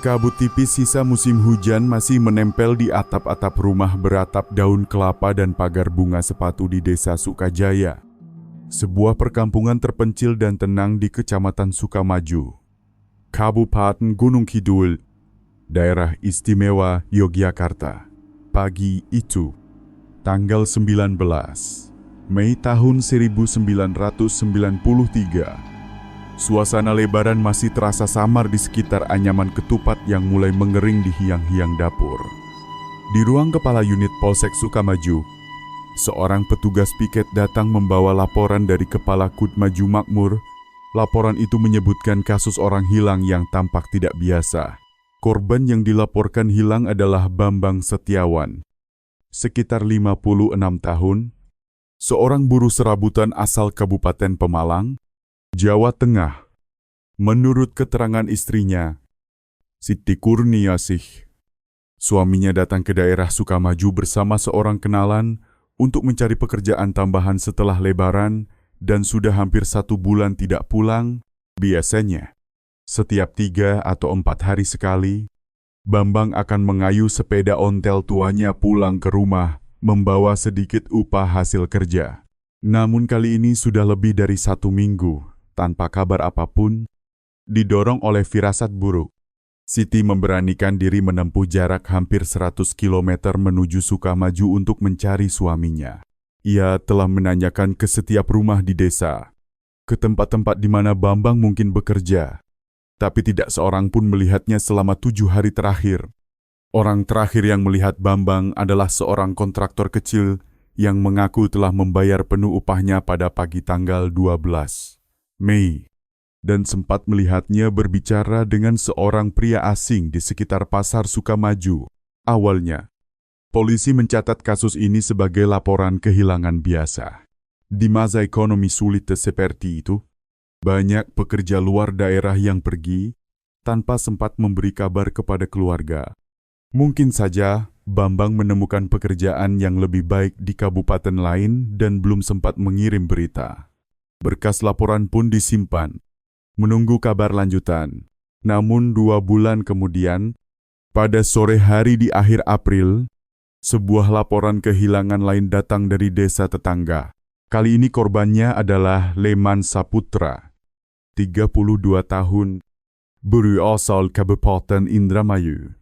Kabut tipis sisa musim hujan masih menempel di atap-atap rumah beratap daun kelapa dan pagar bunga sepatu di Desa Sukajaya. Sebuah perkampungan terpencil dan tenang di Kecamatan Sukamaju, Kabupaten Gunung Kidul, Daerah Istimewa Yogyakarta. Pagi itu, tanggal 19 Mei tahun 1993. Suasana Lebaran masih terasa samar di sekitar anyaman ketupat yang mulai mengering di hiang-hiang dapur. Di ruang kepala unit Polsek Sukamaju, seorang petugas piket datang membawa laporan dari Kepala Kudmaju Makmur. Laporan itu menyebutkan kasus orang hilang yang tampak tidak biasa. Korban yang dilaporkan hilang adalah Bambang Setiawan, sekitar 56 tahun, seorang buruh serabutan asal Kabupaten Pemalang, Jawa Tengah. Menurut keterangan istrinya, Siti Kurniasih, suaminya datang ke daerah Sukamaju bersama seorang kenalan untuk mencari pekerjaan tambahan setelah Lebaran dan sudah hampir 1 bulan tidak pulang. Biasanya, setiap 3 atau 4 hari sekali, Bambang akan mengayu sepeda ontel tuanya pulang ke rumah membawa sedikit upah hasil kerja. Namun kali ini sudah lebih dari 1 minggu. Tanpa kabar apapun, didorong oleh firasat buruk, Siti memberanikan diri menempuh jarak hampir 100 km menuju Sukamaju untuk mencari suaminya. Ia telah menanyakan ke setiap rumah di desa, ke tempat-tempat di mana Bambang mungkin bekerja, tapi tidak seorang pun melihatnya selama 7 hari terakhir. Orang terakhir yang melihat Bambang adalah seorang kontraktor kecil yang mengaku telah membayar penuh upahnya pada pagi tanggal 12 Mei, dan sempat melihatnya berbicara dengan seorang pria asing di sekitar pasar Sukamaju. Awalnya, polisi mencatat kasus ini sebagai laporan kehilangan biasa. Di masa ekonomi sulit seperti itu, banyak pekerja luar daerah yang pergi tanpa sempat memberi kabar kepada keluarga. Mungkin saja Bambang menemukan pekerjaan yang lebih baik di kabupaten lain dan belum sempat mengirim berita. Berkas laporan pun disimpan, menunggu kabar lanjutan. Namun 2 bulan kemudian, pada sore hari di akhir April, sebuah laporan kehilangan lain datang dari desa tetangga. Kali ini korbannya adalah Leman Saputra, 32 tahun, buruh asal Kabupaten Indramayu,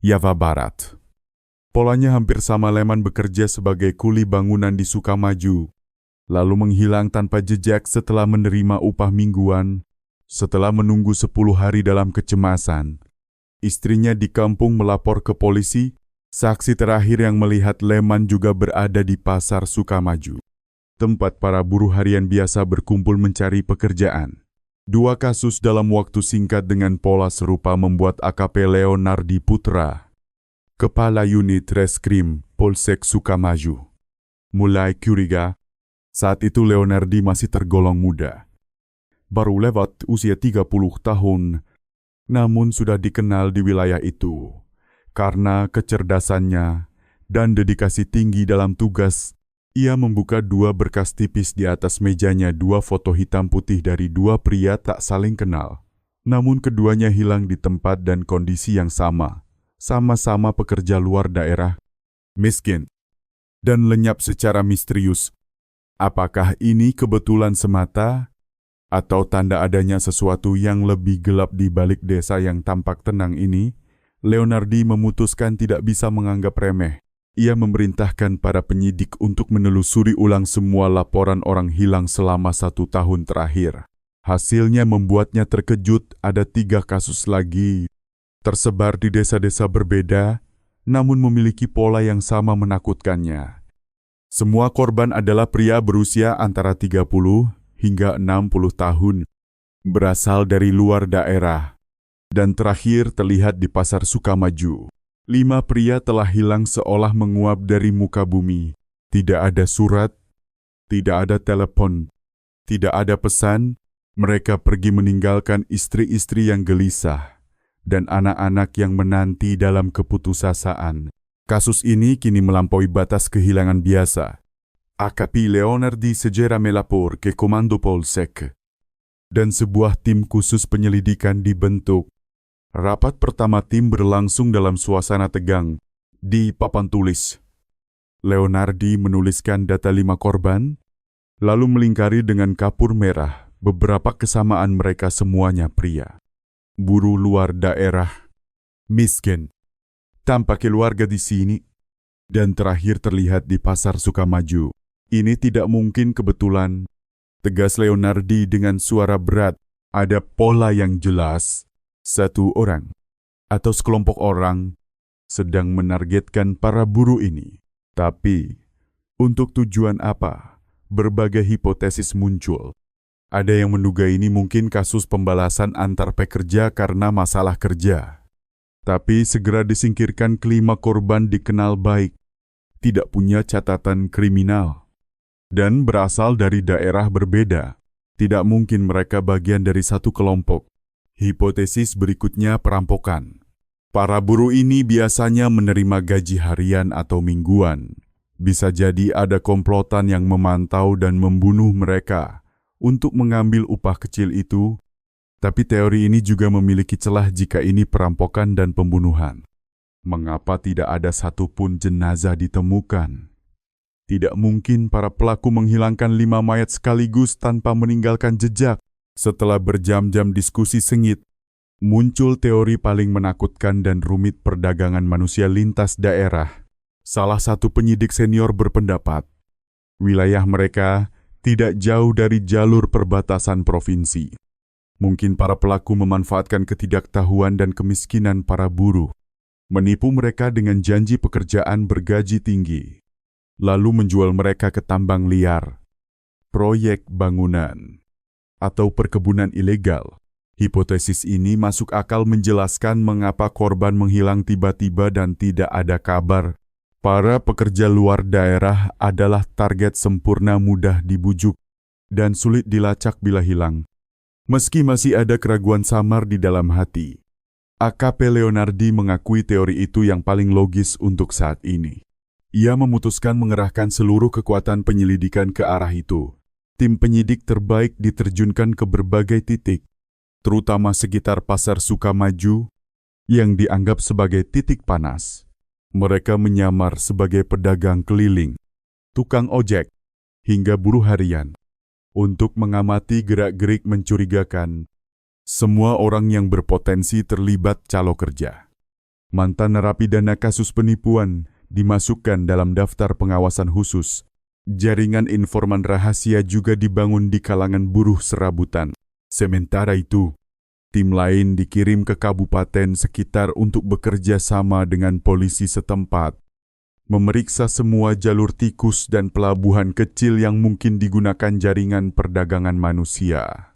Jawa Barat. Polanya hampir sama. Leman bekerja sebagai kuli bangunan di Sukamaju, lalu menghilang tanpa jejak setelah menerima upah mingguan. Setelah menunggu 10 hari dalam kecemasan, istrinya di kampung melapor ke polisi. Saksi terakhir yang melihat Leman juga berada di pasar Sukamaju, tempat para buruh harian biasa berkumpul mencari pekerjaan. 2 kasus dalam waktu singkat dengan pola serupa membuat AKP Leonardi Putra, Kepala Unit Reskrim Polsek Sukamaju, mulai curiga. Saat itu Leonardi masih tergolong muda, baru lewat usia 30 tahun, namun sudah dikenal di wilayah itu karena kecerdasannya dan dedikasi tinggi dalam tugas. Ia membuka 2 berkas tipis. Di atas mejanya 2 foto hitam putih dari 2 pria tak saling kenal. Namun keduanya hilang di tempat dan kondisi yang sama. Sama-sama pekerja luar daerah, miskin, dan lenyap secara misterius. Apakah ini kebetulan semata, atau tanda adanya sesuatu yang lebih gelap di balik desa yang tampak tenang ini? Leonardi memutuskan tidak bisa menganggap remeh. Ia memerintahkan para penyidik untuk menelusuri ulang semua laporan orang hilang selama 1 tahun terakhir. Hasilnya membuatnya terkejut. Ada 3 kasus lagi, tersebar di desa-desa berbeda, namun memiliki pola yang sama menakutkannya. Semua korban adalah pria berusia antara 30 hingga 60 tahun, berasal dari luar daerah, dan terakhir terlihat di pasar Sukamaju. 5 pria telah hilang seolah menguap dari muka bumi. Tidak ada surat, tidak ada telepon, tidak ada pesan. Mereka pergi meninggalkan istri-istri yang gelisah dan anak-anak yang menanti dalam keputusasaan. Kasus ini kini melampaui batas kehilangan biasa. AKP Leonardi segera melapor ke Komando Polsek, dan sebuah tim khusus penyelidikan dibentuk. Rapat pertama tim berlangsung dalam suasana tegang. Di papan tulis, Leonardi menuliskan data 5 korban, lalu melingkari dengan kapur merah beberapa kesamaan mereka semuanya pria. Buruh luar daerah, miskin, tanpa keluarga di sini, dan terakhir terlihat di Pasar Sukamaju. Ini tidak mungkin kebetulan, tegas Leonardi dengan suara berat. Ada pola yang jelas. Satu orang atau sekelompok orang sedang menargetkan para buruh ini. Tapi, untuk tujuan apa? Berbagai hipotesis muncul. Ada yang menduga ini mungkin kasus pembalasan antar pekerja karena masalah kerja. Tapi segera disingkirkan kelima korban dikenal baik, tidak punya catatan kriminal, dan berasal dari daerah berbeda. Tidak mungkin mereka bagian dari satu kelompok. Hipotesis berikutnya perampokan. Para buruh ini biasanya menerima gaji harian atau mingguan. Bisa jadi ada komplotan yang memantau dan membunuh mereka untuk mengambil upah kecil itu. Tapi teori ini juga memiliki celah jika ini perampokan dan pembunuhan. Mengapa tidak ada satupun jenazah ditemukan? Tidak mungkin para pelaku menghilangkan 5 mayat sekaligus tanpa meninggalkan jejak. Setelah berjam-jam diskusi sengit, muncul teori paling menakutkan dan rumit perdagangan manusia lintas daerah. Salah satu penyidik senior berpendapat, wilayah mereka tidak jauh dari jalur perbatasan provinsi. Mungkin para pelaku memanfaatkan ketidaktahuan dan kemiskinan para buruh, menipu mereka dengan janji pekerjaan bergaji tinggi, lalu menjual mereka ke tambang liar, proyek bangunan, atau perkebunan ilegal. Hipotesis ini masuk akal menjelaskan mengapa korban menghilang tiba-tiba dan tidak ada kabar. Para pekerja luar daerah adalah target sempurna, mudah dibujuk, dan sulit dilacak bila hilang. Meski masih ada keraguan samar di dalam hati, AKP Leonardi mengakui teori itu yang paling logis untuk saat ini. Ia memutuskan mengerahkan seluruh kekuatan penyelidikan ke arah itu. Tim penyidik terbaik diterjunkan ke berbagai titik, terutama sekitar Pasar Sukamaju, yang dianggap sebagai titik panas. Mereka menyamar sebagai pedagang keliling, tukang ojek, hingga buruh harian, untuk mengamati gerak-gerik mencurigakan. Semua orang yang berpotensi terlibat calo kerja. Mantan narapidana kasus penipuan dimasukkan dalam daftar pengawasan khusus. Jaringan informan rahasia juga dibangun di kalangan buruh serabutan. Sementara itu, tim lain dikirim ke kabupaten sekitar untuk bekerja sama dengan polisi setempat, memeriksa semua jalur tikus dan pelabuhan kecil yang mungkin digunakan jaringan perdagangan manusia.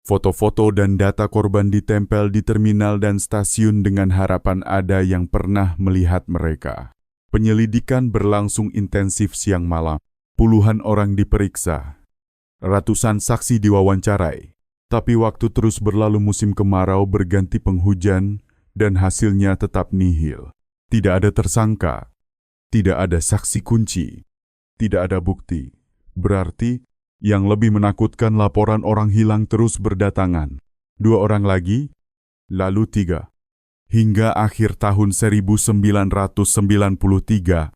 Foto-foto dan data korban ditempel di terminal dan stasiun dengan harapan ada yang pernah melihat mereka. Penyelidikan berlangsung intensif siang malam. Puluhan orang diperiksa, ratusan saksi diwawancarai, tapi waktu terus berlalu, musim kemarau berganti penghujan, dan hasilnya tetap nihil. Tidak ada tersangka, tidak ada saksi kunci, tidak ada bukti. Berarti, yang lebih menakutkan, laporan orang hilang terus berdatangan. 2 orang lagi, lalu 3. Hingga akhir tahun 1993,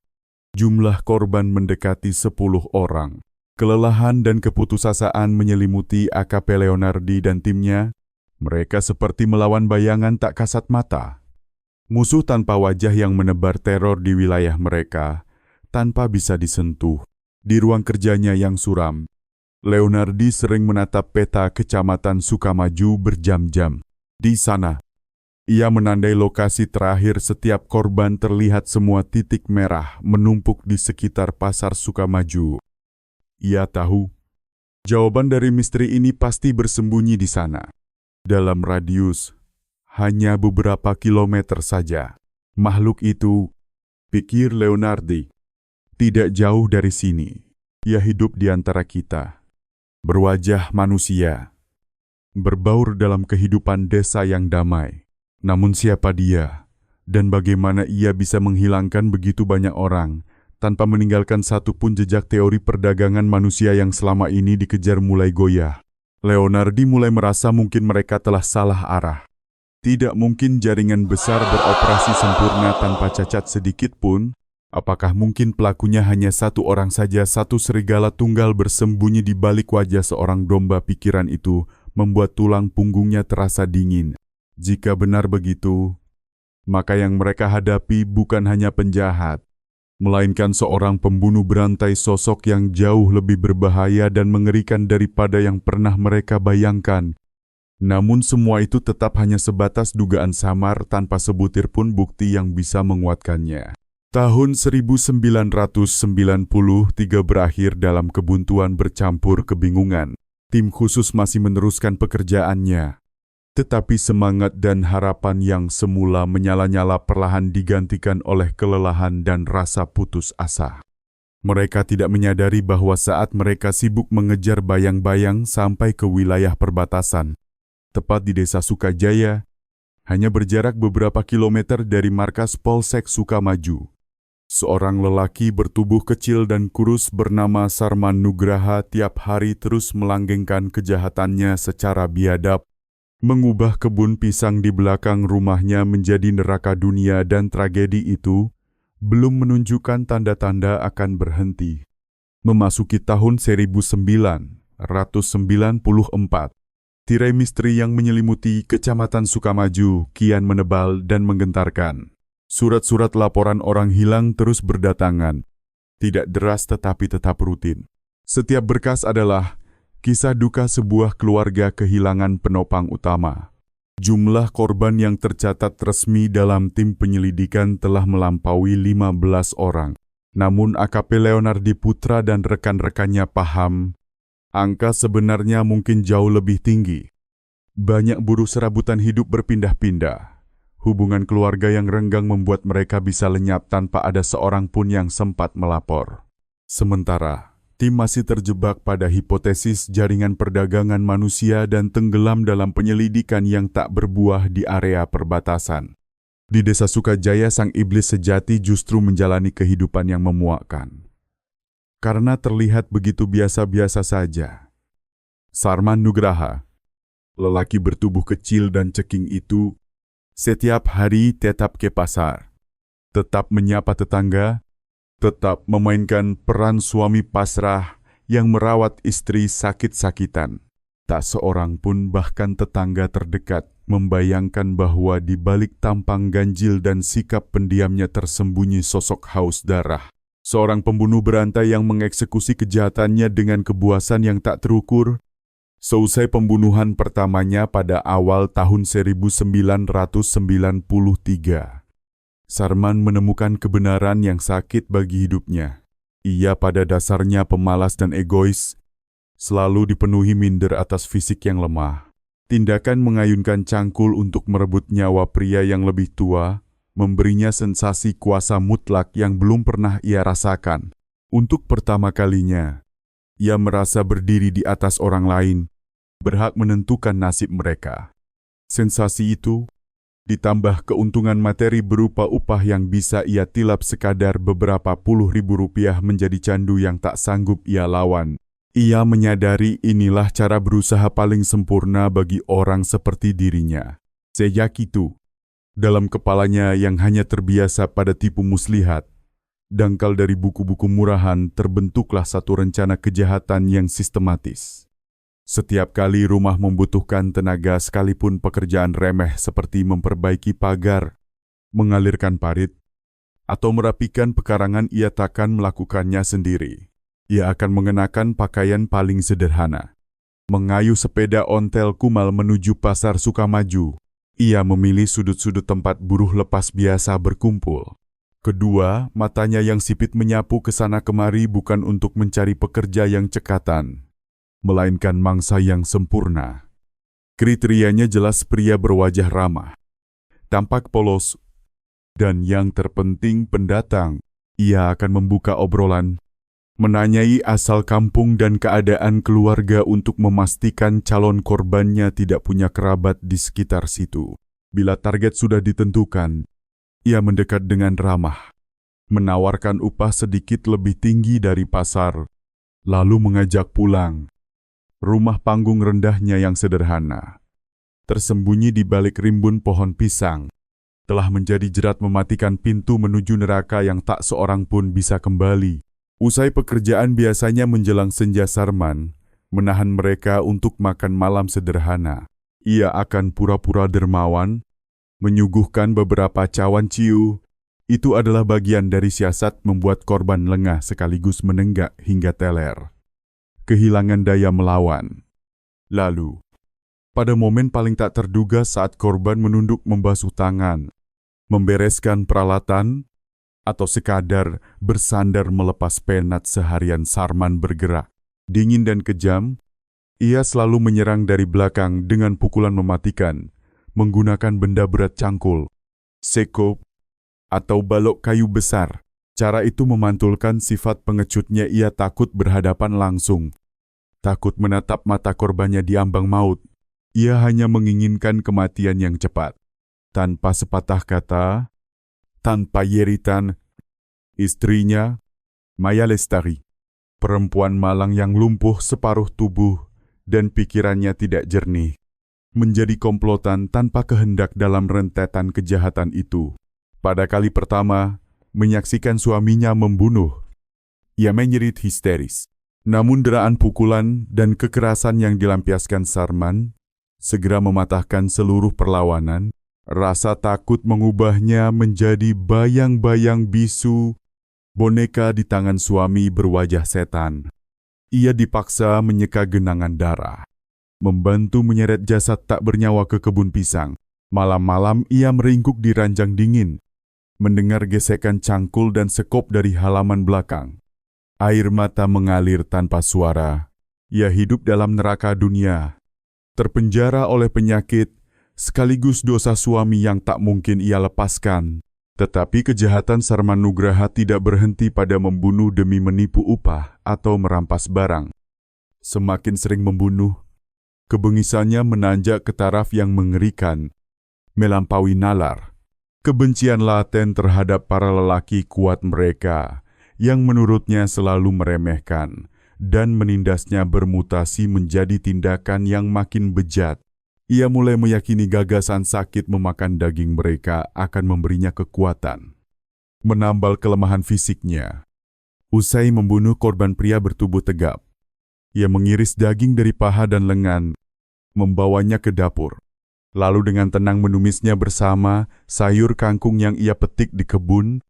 jumlah korban mendekati 10 orang. Kelelahan dan keputusasaan menyelimuti AKP Leonardi dan timnya. Mereka seperti melawan bayangan tak kasat mata. Musuh tanpa wajah yang menebar teror di wilayah mereka, tanpa bisa disentuh. Di ruang kerjanya yang suram, Leonardi sering menatap peta Kecamatan Sukamaju berjam-jam. Di sana, ia menandai lokasi terakhir setiap korban. Terlihat semua titik merah menumpuk di sekitar Pasar Sukamaju. Ia tahu, jawaban dari misteri ini pasti bersembunyi di sana. Dalam radius hanya beberapa kilometer saja. Makhluk itu, pikir Leonardi, tidak jauh dari sini. Ia hidup di antara kita, berwajah manusia, berbaur dalam kehidupan desa yang damai. Namun siapa dia, dan bagaimana ia bisa menghilangkan begitu banyak orang, tanpa meninggalkan satupun jejak? Teori perdagangan manusia yang selama ini dikejar mulai goyah. Leonardi mulai merasa mungkin mereka telah salah arah. Tidak mungkin jaringan besar beroperasi sempurna tanpa cacat sedikit pun. Apakah mungkin pelakunya hanya satu orang saja, satu serigala tunggal bersembunyi di balik wajah seorang domba? Pikiran itu membuat tulang punggungnya terasa dingin. Jika benar begitu, maka yang mereka hadapi bukan hanya penjahat, melainkan seorang pembunuh berantai, sosok yang jauh lebih berbahaya dan mengerikan daripada yang pernah mereka bayangkan. Namun semua itu tetap hanya sebatas dugaan samar tanpa sebutir pun bukti yang bisa menguatkannya. Tahun 1993 berakhir dalam kebuntuan bercampur kebingungan. Tim khusus masih meneruskan pekerjaannya. Tetapi semangat dan harapan yang semula menyala-nyala perlahan digantikan oleh kelelahan dan rasa putus asa. Mereka tidak menyadari bahwa saat mereka sibuk mengejar bayang-bayang sampai ke wilayah perbatasan, tepat di Desa Sukajaya, hanya berjarak beberapa kilometer dari markas Polsek Sukamaju, seorang lelaki bertubuh kecil dan kurus bernama Sarman Nugraha tiap hari terus melanggengkan kejahatannya secara biadab, mengubah kebun pisang di belakang rumahnya menjadi neraka dunia, dan tragedi itu belum menunjukkan tanda-tanda akan berhenti. Memasuki tahun 1994, tirai misteri yang menyelimuti Kecamatan Sukamaju kian menebal dan menggentarkan. Surat-surat laporan orang hilang terus berdatangan. Tidak deras tetapi tetap rutin. Setiap berkas adalah kisah duka sebuah keluarga kehilangan penopang utama. Jumlah korban yang tercatat resmi dalam tim penyelidikan telah melampaui 15 orang. Namun AKP Leonardi Putra dan rekan-rekannya paham, angka sebenarnya mungkin jauh lebih tinggi. Banyak buruh serabutan hidup berpindah-pindah. Hubungan keluarga yang renggang membuat mereka bisa lenyap tanpa ada seorang pun yang sempat melapor. Sementara tim masih terjebak pada hipotesis jaringan perdagangan manusia dan tenggelam dalam penyelidikan yang tak berbuah di area perbatasan. Di Desa Sukajaya, sang iblis sejati justru menjalani kehidupan yang memuakkan. Karena terlihat begitu biasa-biasa saja. Sarman Nugraha, lelaki bertubuh kecil dan ceking itu, setiap hari tetap ke pasar, tetap menyapa tetangga, tetap memainkan peran suami pasrah yang merawat istri sakit-sakitan. Tak seorang pun, bahkan tetangga terdekat, membayangkan bahwa di balik tampang ganjil dan sikap pendiamnya tersembunyi sosok haus darah. Seorang pembunuh berantai yang mengeksekusi kejahatannya dengan kebuasan yang tak terukur. Seusai pembunuhan pertamanya pada awal tahun 1993, Sarman menemukan kebenaran yang sakit bagi hidupnya. Ia pada dasarnya pemalas dan egois, selalu dipenuhi minder atas fisik yang lemah. Tindakan mengayunkan cangkul untuk merebut nyawa pria yang lebih tua, memberinya sensasi kuasa mutlak yang belum pernah ia rasakan. Untuk pertama kalinya, ia merasa berdiri di atas orang lain, berhak menentukan nasib mereka. Sensasi itu ditambah keuntungan materi berupa upah yang bisa ia tilap sekadar beberapa puluh ribu rupiah menjadi candu yang tak sanggup ia lawan. Ia menyadari inilah cara berusaha paling sempurna bagi orang seperti dirinya. Sejak itu, dalam kepalanya yang hanya terbiasa pada tipu muslihat, dangkal dari buku-buku murahan, terbentuklah satu rencana kejahatan yang sistematis. Setiap kali rumah membutuhkan tenaga, sekalipun pekerjaan remeh seperti memperbaiki pagar, mengalirkan parit, atau merapikan pekarangan, ia takkan melakukannya sendiri. Ia akan mengenakan pakaian paling sederhana, mengayuh sepeda ontel kumal menuju pasar Sukamaju. Ia memilih sudut-sudut tempat buruh lepas biasa berkumpul. Kedua, matanya yang sipit menyapu ke sana kemari bukan untuk mencari pekerja yang cekatan, melainkan mangsa yang sempurna. Kriterianya jelas: pria berwajah ramah, tampak polos, dan yang terpenting pendatang. Ia akan membuka obrolan, menanyai asal kampung dan keadaan keluarga untuk memastikan calon korbannya tidak punya kerabat di sekitar situ. Bila target sudah ditentukan, ia mendekat dengan ramah, menawarkan upah sedikit lebih tinggi dari pasar, lalu mengajak pulang. Rumah panggung rendahnya yang sederhana, tersembunyi di balik rimbun pohon pisang, telah menjadi jerat mematikan pintu menuju neraka yang tak seorang pun bisa kembali. Usai pekerjaan biasanya menjelang senja, Sarman menahan mereka untuk makan malam sederhana. Ia akan pura-pura dermawan, menyuguhkan beberapa cawan ciu. Itu adalah bagian dari siasat membuat korban lengah sekaligus menenggak hingga teler, kehilangan daya melawan. Lalu, pada momen paling tak terduga saat korban menunduk membasuh tangan, membereskan peralatan, atau sekadar bersandar melepas penat seharian, Sarman bergerak. Dingin dan kejam, ia selalu menyerang dari belakang dengan pukulan mematikan, menggunakan benda berat cangkul, sekop, atau balok kayu besar. Cara itu memantulkan sifat pengecutnya. Ia takut berhadapan langsung, takut menatap mata korbannya di ambang maut. Ia hanya menginginkan kematian yang cepat. Tanpa sepatah kata, tanpa yeritan, istrinya, Maya Lestari, perempuan malang yang lumpuh separuh tubuh dan pikirannya tidak jernih, menjadi komplotan tanpa kehendak dalam rentetan kejahatan itu. Pada kali pertama, menyaksikan suaminya membunuh, ia menjerit histeris. Namun deraan pukulan dan kekerasan yang dilampiaskan Sarman segera mematahkan seluruh perlawanan. Rasa takut mengubahnya menjadi bayang-bayang bisu, boneka di tangan suami berwajah setan. Ia dipaksa menyeka genangan darah, membantu menyeret jasad tak bernyawa ke kebun pisang. Malam-malam ia meringkuk di ranjang dingin, mendengar gesekan cangkul dan sekop dari halaman belakang. Air mata mengalir tanpa suara. Ia hidup dalam neraka dunia, terpenjara oleh penyakit, sekaligus dosa suami yang tak mungkin ia lepaskan. Tetapi kejahatan Sarman Nugraha tidak berhenti pada membunuh demi menipu upah atau merampas barang. Semakin sering membunuh, kebengisannya menanjak ke taraf yang mengerikan, melampaui nalar. Kebencian laten terhadap para lelaki kuat mereka, yang menurutnya selalu meremehkan, dan menindasnya bermutasi menjadi tindakan yang makin bejat. Ia mulai meyakini gagasan sakit memakan daging mereka akan memberinya kekuatan, menambal kelemahan fisiknya. Usai membunuh korban pria bertubuh tegap, ia mengiris daging dari paha dan lengan, membawanya ke dapur. Lalu dengan tenang menumisnya bersama sayur kangkung yang ia petik di kebun,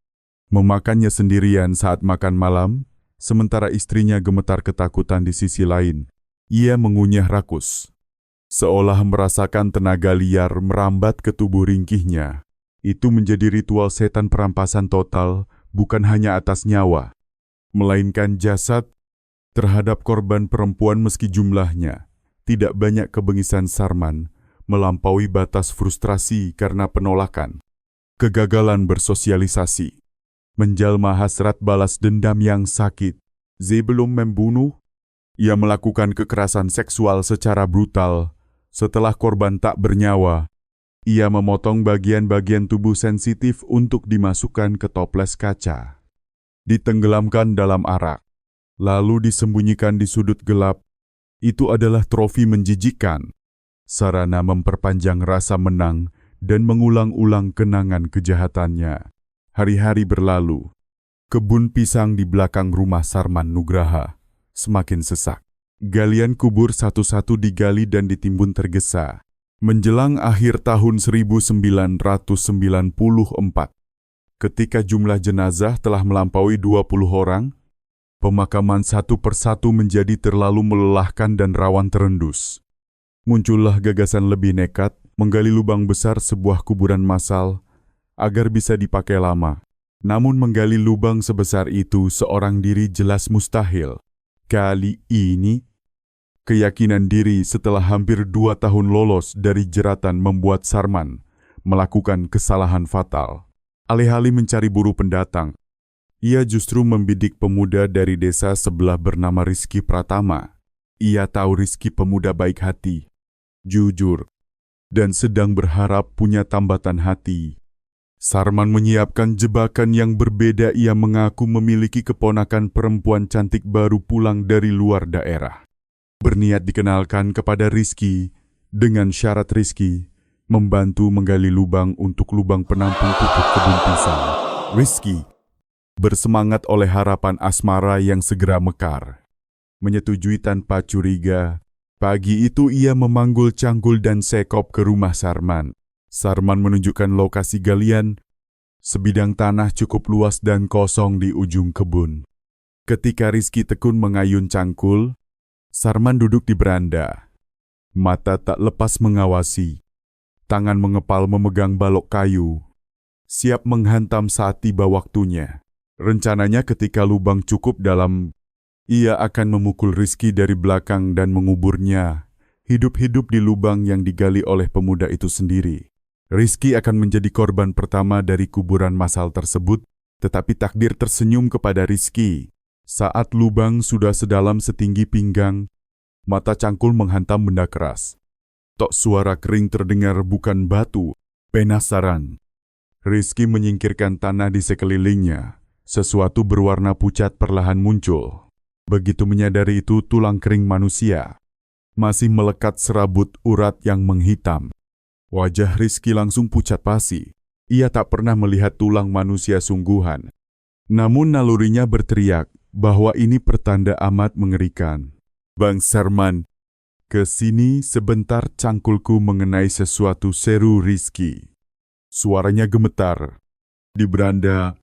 memakannya sendirian saat makan malam, sementara istrinya gemetar ketakutan di sisi lain. Ia mengunyah rakus, seolah merasakan tenaga liar merambat ke tubuh ringkihnya. Itu menjadi ritual setan perampasan total, bukan hanya atas nyawa, melainkan jasad. Terhadap korban perempuan meski jumlahnya tidak banyak, kebengisan Sarman melampaui batas frustrasi karena penolakan, kegagalan bersosialisasi, menjalma hasrat balas dendam yang sakit. Sebelum membunuh, ia melakukan kekerasan seksual secara brutal. Setelah korban tak bernyawa, ia memotong bagian-bagian tubuh sensitif untuk dimasukkan ke toples kaca, ditenggelamkan dalam arak, lalu disembunyikan di sudut gelap. Itu adalah trofi menjijikkan, sarana memperpanjang rasa menang dan mengulang-ulang kenangan kejahatannya. Hari-hari berlalu. Kebun pisang di belakang rumah Sarman Nugraha semakin sesak. Galian kubur satu-satu digali dan ditimbun tergesa. Menjelang akhir tahun 1994, ketika jumlah jenazah telah melampaui 20 orang, pemakaman satu persatu menjadi terlalu melelahkan dan rawan terendus. Muncullah gagasan lebih nekat, menggali lubang besar sebuah kuburan massal agar bisa dipakai lama. Namun menggali lubang sebesar itu seorang diri jelas mustahil. Kali ini, keyakinan diri setelah hampir 2 tahun lolos dari jeratan membuat Sarman melakukan kesalahan fatal. Alih-alih mencari buruh pendatang, ia justru membidik pemuda dari desa sebelah bernama Rizky Pratama. Ia tahu Rizky pemuda baik hati, jujur, dan sedang berharap punya tambatan hati. Sarman menyiapkan jebakan yang berbeda. Ia mengaku memiliki keponakan perempuan cantik baru pulang dari luar daerah. Berniat dikenalkan kepada Rizky dengan syarat Rizky membantu menggali lubang untuk lubang penampung pupuk kebun pisang. Rizky bersemangat oleh harapan asmara yang segera mekar. Menyetujui tanpa curiga, pagi itu ia memanggul Cangkul dan Sekop ke rumah Sarman. Sarman menunjukkan lokasi galian, sebidang tanah cukup luas dan kosong di ujung kebun. Ketika Rizky tekun mengayun Cangkul, Sarman duduk di beranda. Mata tak lepas mengawasi. Tangan mengepal memegang balok kayu, siap menghantam saat tiba waktunya. Rencananya ketika lubang cukup dalam, ia akan memukul Rizky dari belakang dan menguburnya, hidup-hidup di lubang yang digali oleh pemuda itu sendiri. Rizky akan menjadi korban pertama dari kuburan massal tersebut, tetapi takdir tersenyum kepada Rizky. Saat lubang sudah sedalam setinggi pinggang, mata Cangkul menghantam benda keras. Tok suara kering terdengar bukan batu, penasaran. Rizky menyingkirkan tanah di sekelilingnya. Sesuatu berwarna pucat perlahan muncul. Begitu menyadari itu tulang kering manusia. Masih melekat serabut urat yang menghitam. Wajah Rizky langsung pucat pasi. Ia tak pernah melihat tulang manusia sungguhan. Namun nalurinya berteriak bahwa ini pertanda amat mengerikan. Bang Sarman, ke sini sebentar, Cangkulku mengenai sesuatu, seru Rizky. Suaranya gemetar. Di beranda,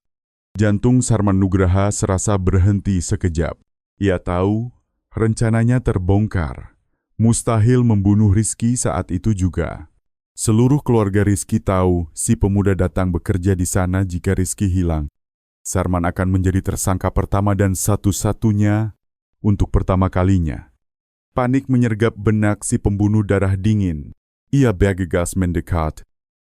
jantung Sarman Nugraha serasa berhenti sekejap. Ia tahu rencananya terbongkar. Mustahil membunuh Rizky saat itu juga. Seluruh keluarga Rizky tahu si pemuda datang bekerja di sana jika Rizky hilang. Sarman akan menjadi tersangka pertama dan satu-satunya untuk pertama kalinya. Panik menyergap benak si pembunuh darah dingin. Ia bergegas mendekat,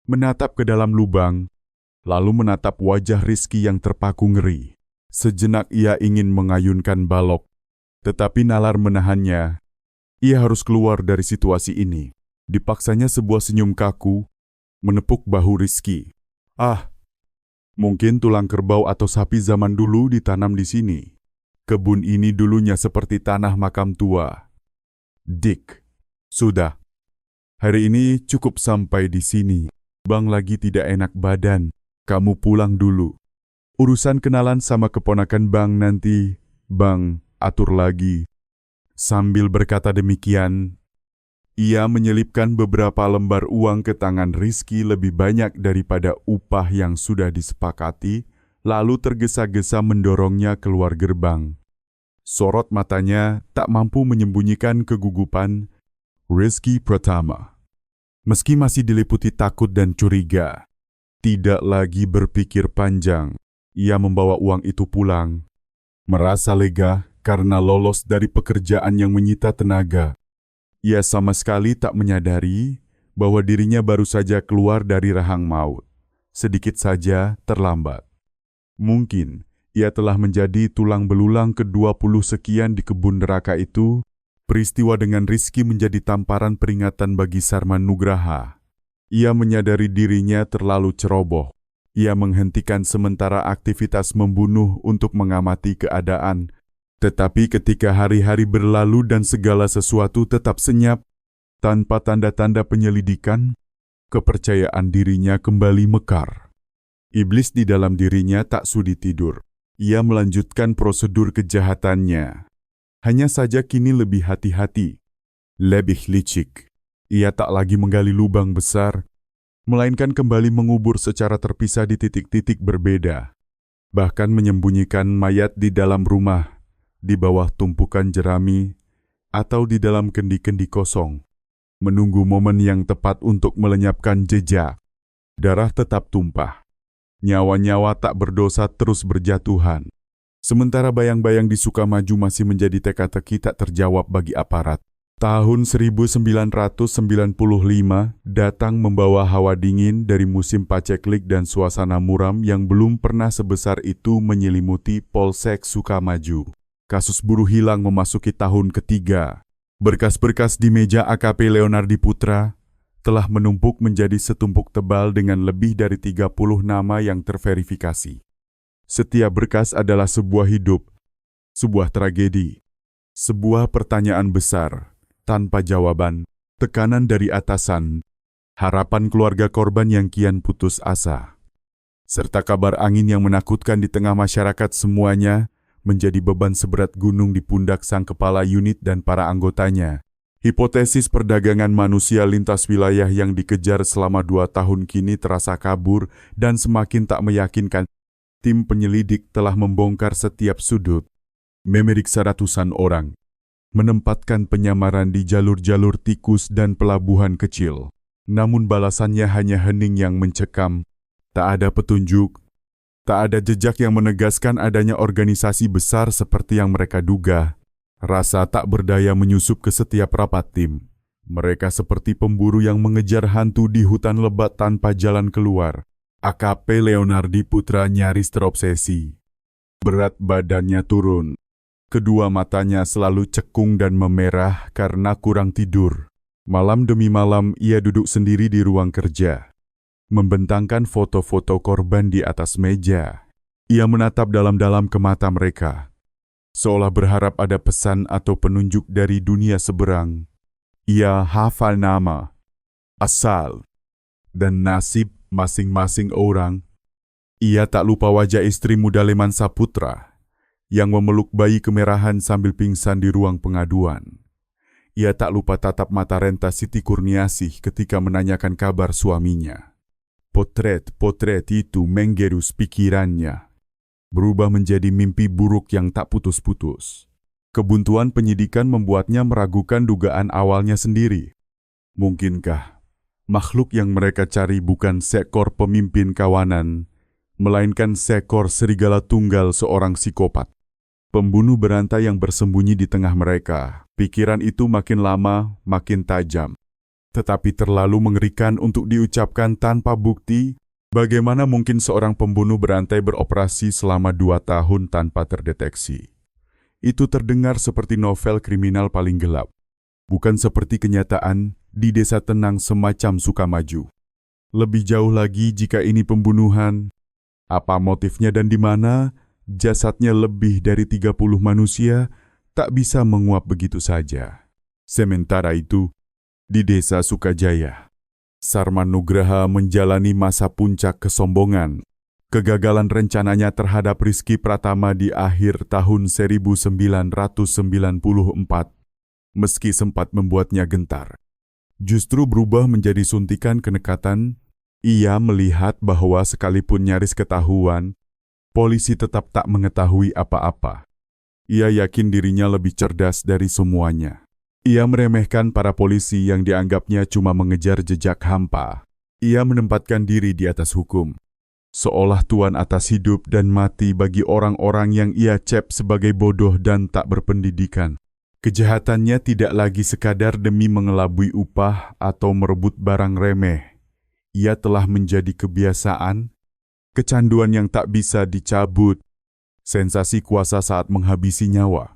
menatap ke dalam lubang, lalu menatap wajah Rizky yang terpaku ngeri. Sejenak ia ingin mengayunkan balok, tetapi nalar menahannya. Ia harus keluar dari situasi ini. Dipaksanya sebuah senyum kaku, menepuk bahu Rizky. Ah, mungkin tulang kerbau atau sapi zaman dulu ditanam di sini. Kebun ini dulunya seperti tanah makam tua. Dick, sudah. Hari ini cukup sampai di sini. Bang lagi tidak enak badan. Kamu pulang dulu. Urusan kenalan sama keponakan Bang nanti, Bang, atur lagi. Sambil berkata demikian, ia menyelipkan beberapa lembar uang ke tangan Rizky lebih banyak daripada upah yang sudah disepakati, lalu tergesa-gesa mendorongnya keluar gerbang. Sorot matanya tak mampu menyembunyikan kegugupan Rizky Pratama. Meski masih diliputi takut dan curiga, tidak lagi berpikir panjang, ia membawa uang itu pulang. Merasa lega karena lolos dari pekerjaan yang menyita tenaga. Ia sama sekali tak menyadari bahwa dirinya baru saja keluar dari rahang maut. Sedikit saja terlambat. Mungkin ia telah menjadi tulang belulang ke-20 sekian di kebun neraka itu. Peristiwa dengan Rizky menjadi tamparan peringatan bagi Sarman Nugraha. Ia menyadari dirinya terlalu ceroboh. Ia menghentikan sementara aktivitas membunuh untuk mengamati keadaan. Tetapi ketika hari-hari berlalu dan segala sesuatu tetap senyap, tanpa tanda-tanda penyelidikan, kepercayaan dirinya kembali mekar. Iblis di dalam dirinya tak sudi tidur. Ia melanjutkan prosedur kejahatannya. Hanya saja kini lebih hati-hati, lebih licik. Ia tak lagi menggali lubang besar, melainkan kembali mengubur secara terpisah di titik-titik berbeda. Bahkan menyembunyikan mayat di dalam rumah, di bawah tumpukan jerami, atau di dalam kendi-kendi kosong. Menunggu momen yang tepat untuk melenyapkan jejak. Darah tetap tumpah. Nyawa-nyawa tak berdosa terus berjatuhan. Sementara bayang-bayang di Sukamaju masih menjadi teka-teki tak terjawab bagi aparat. Tahun 1995 datang membawa hawa dingin dari musim paceklik dan suasana muram yang belum pernah sebesar itu menyelimuti Polsek Sukamaju. Kasus buruh hilang memasuki tahun ketiga. Berkas-berkas di meja AKP Leonardi Putra telah menumpuk menjadi setumpuk tebal dengan lebih dari 30 nama yang terverifikasi. Setiap berkas adalah sebuah hidup, sebuah tragedi, sebuah pertanyaan besar, tanpa jawaban. tekanan dari atasan, harapan keluarga korban yang kian putus asa, serta kabar angin yang menakutkan di tengah masyarakat, semuanya menjadi beban seberat gunung di pundak sang kepala unit dan para anggotanya. Hipotesis perdagangan manusia lintas wilayah yang dikejar selama 2 tahun kini terasa kabur dan semakin tak meyakinkan. Tim penyelidik telah membongkar setiap sudut, memeriksa ratusan orang, menempatkan penyamaran di jalur-jalur tikus dan pelabuhan kecil. Namun balasannya hanya hening yang mencekam. Tak ada petunjuk, tak ada jejak yang menegaskan adanya organisasi besar seperti yang mereka duga. Rasa tak berdaya menyusup ke setiap rapat tim. Mereka seperti pemburu yang mengejar hantu di hutan lebat tanpa jalan keluar. AKP Leonardi Putra nyaris terobsesi. Berat badannya turun. Kedua matanya selalu cekung dan memerah karena kurang tidur. Malam demi malam ia duduk sendiri di ruang kerja, membentangkan foto-foto korban di atas meja. Ia menatap dalam-dalam ke mata mereka, seolah berharap ada pesan atau penunjuk dari dunia seberang. Ia hafal nama, asal, dan nasib masing-masing orang. Ia tak lupa wajah istri muda Leman Saputra yang memeluk bayi kemerahan sambil pingsan di ruang pengaduan. Ia tak lupa tatap mata Renta Siti Kurniasih ketika menanyakan kabar suaminya. Potret-potret itu menggerus pikirannya, berubah menjadi mimpi buruk yang tak putus-putus. Kebuntuan penyidikan membuatnya meragukan dugaan awalnya sendiri. Mungkinkah makhluk yang mereka cari bukan seekor pemimpin kawanan, melainkan seekor serigala tunggal, seorang psikopat, pembunuh berantai yang bersembunyi di tengah mereka? Pikiran itu makin lama makin tajam, tetapi terlalu mengerikan untuk diucapkan tanpa bukti. Bagaimana mungkin seorang pembunuh berantai beroperasi selama 2 tahun tanpa terdeteksi? Itu terdengar seperti novel kriminal paling gelap, bukan seperti kenyataan di desa tenang semacam Sukamaju. Lebih jauh lagi jika ini pembunuhan, apa motifnya dan di mana? Jasadnya lebih dari 30 manusia tak bisa menguap begitu saja. Sementara itu, di desa Sukajaya, Sarman Nugraha menjalani masa puncak kesombongan. Kegagalan rencananya terhadap Rizky Pratama di akhir tahun 1994, meski sempat membuatnya gentar, justru berubah menjadi suntikan kenekatan. Ia melihat bahwa sekalipun nyaris ketahuan, polisi tetap tak mengetahui apa-apa. Ia yakin dirinya lebih cerdas dari semuanya. Ia meremehkan para polisi yang dianggapnya cuma mengejar jejak hampa. Ia menempatkan diri di atas hukum, seolah tuan atas hidup dan mati bagi orang-orang yang ia cep sebagai bodoh dan tak berpendidikan. Kejahatannya tidak lagi sekadar demi mengelabui upah atau merebut barang remeh. Ia telah menjadi kebiasaan, kecanduan yang tak bisa dicabut. Sensasi kuasa saat menghabisi nyawa,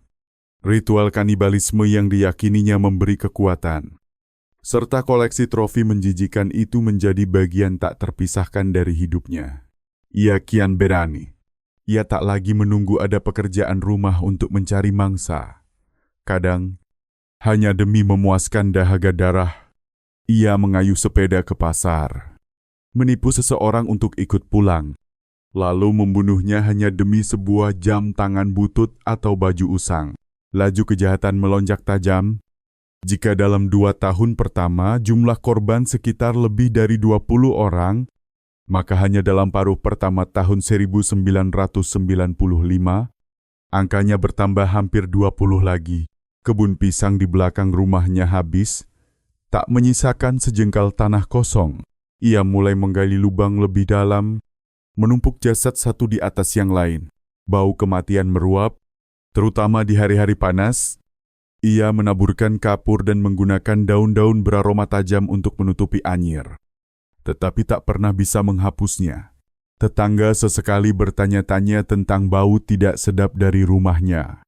ritual kanibalisme yang diyakininya memberi kekuatan, serta koleksi trofi menjijikan itu menjadi bagian tak terpisahkan dari hidupnya. Ia kian berani. Ia tak lagi menunggu ada pekerjaan rumah untuk mencari mangsa. Kadang, hanya demi memuaskan dahaga darah, ia mengayuh sepeda ke pasar, menipu seseorang untuk ikut pulang, lalu membunuhnya hanya demi sebuah jam tangan butut atau baju usang. Laju kejahatan melonjak tajam. Jika dalam 2 tahun pertama jumlah korban sekitar lebih dari 20 orang, maka hanya dalam paruh pertama tahun 1995, angkanya bertambah hampir 20 lagi. Kebun pisang di belakang rumahnya habis, tak menyisakan sejengkal tanah kosong. Ia mulai menggali lubang lebih dalam, menumpuk jasad satu di atas yang lain. Bau kematian meruap, terutama di hari-hari panas. Ia menaburkan kapur dan menggunakan daun-daun beraroma tajam untuk menutupi anyir, tetapi tak pernah bisa menghapusnya. Tetangga sesekali bertanya-tanya tentang bau tidak sedap dari rumahnya.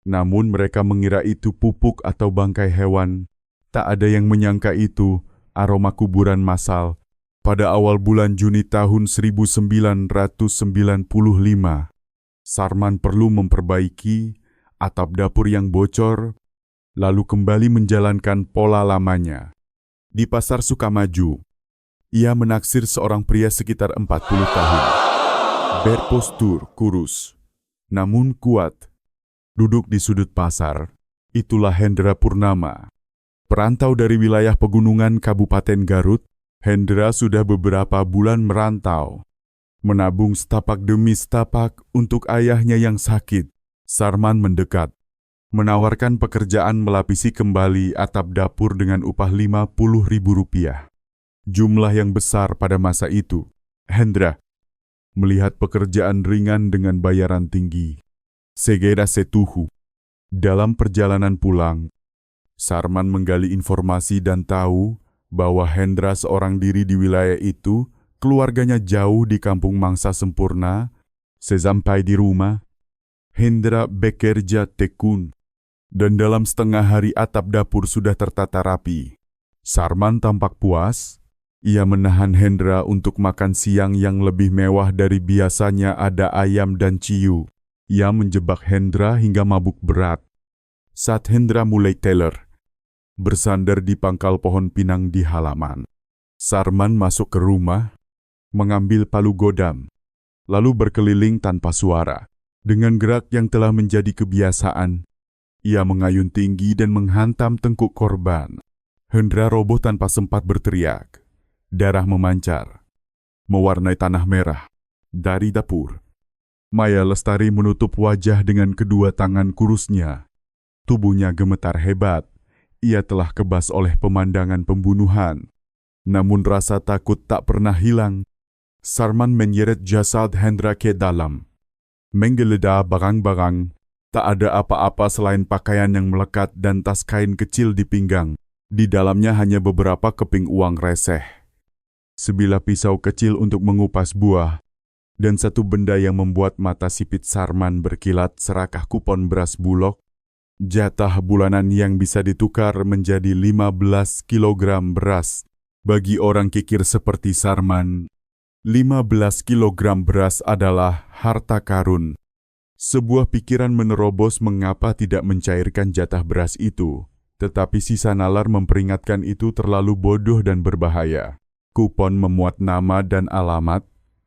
Namun mereka mengira itu pupuk atau bangkai hewan. Tak ada yang menyangka itu aroma kuburan massal. Pada awal bulan Juni tahun 1995, Sarman perlu memperbaiki atap dapur yang bocor, lalu kembali menjalankan pola lamanya. Di Pasar Sukamaju, ia menaksir seorang pria sekitar 40 tahun. Berpostur kurus, namun kuat. Duduk di sudut pasar, itulah Hendra Purnama. Perantau dari wilayah pegunungan Kabupaten Garut, Hendra sudah beberapa bulan merantau. Menabung setapak demi setapak untuk ayahnya yang sakit. Sarman mendekat, menawarkan pekerjaan melapisi kembali atap dapur dengan upah Rp50.000. Jumlah yang besar pada masa itu. Hendra melihat pekerjaan ringan dengan bayaran tinggi. Segera setuju. Dalam perjalanan pulang, Sarman menggali informasi dan tahu bahwa Hendra seorang diri di wilayah itu. Keluarganya jauh di kampung Mangsa Sempurna. Sesampai di rumah, Hendra bekerja tekun. Dan dalam setengah hari atap dapur sudah tertata rapi. Sarman tampak puas. Ia menahan Hendra untuk makan siang yang lebih mewah dari biasanya, ada ayam dan ciu. Ia menjebak Hendra hingga mabuk berat. Saat Hendra mulai teler, bersandar di pangkal pohon pinang di halaman, Sarman masuk ke rumah, mengambil palu godam, lalu berkeliling tanpa suara. Dengan gerak yang telah menjadi kebiasaan, ia mengayun tinggi dan menghantam tengkuk korban. Hendra roboh tanpa sempat berteriak. Darah memancar, mewarnai tanah merah dari dapur. Maya Lestari menutup wajah dengan kedua tangan kurusnya. Tubuhnya gemetar hebat. Ia telah kebas oleh pemandangan pembunuhan. Namun rasa takut tak pernah hilang. Sarman menyeret jasad Hendra ke dalam. Menggeledah barang-barang, tak ada apa-apa selain pakaian yang melekat dan tas kain kecil di pinggang. Di dalamnya hanya beberapa keping uang reseh, sebilah pisau kecil untuk mengupas buah, dan satu benda yang membuat mata sipit Sarman berkilat, serakah kupon beras Bulog. Jatah bulanan yang bisa ditukar menjadi 15 kilogram beras. Bagi orang kikir seperti Sarman, 15 kilogram beras adalah harta karun. Sebuah pikiran menerobos mengapa tidak mencairkan jatah beras itu, tetapi sisa nalar memperingatkan itu terlalu bodoh dan berbahaya. Kupon memuat nama dan alamat.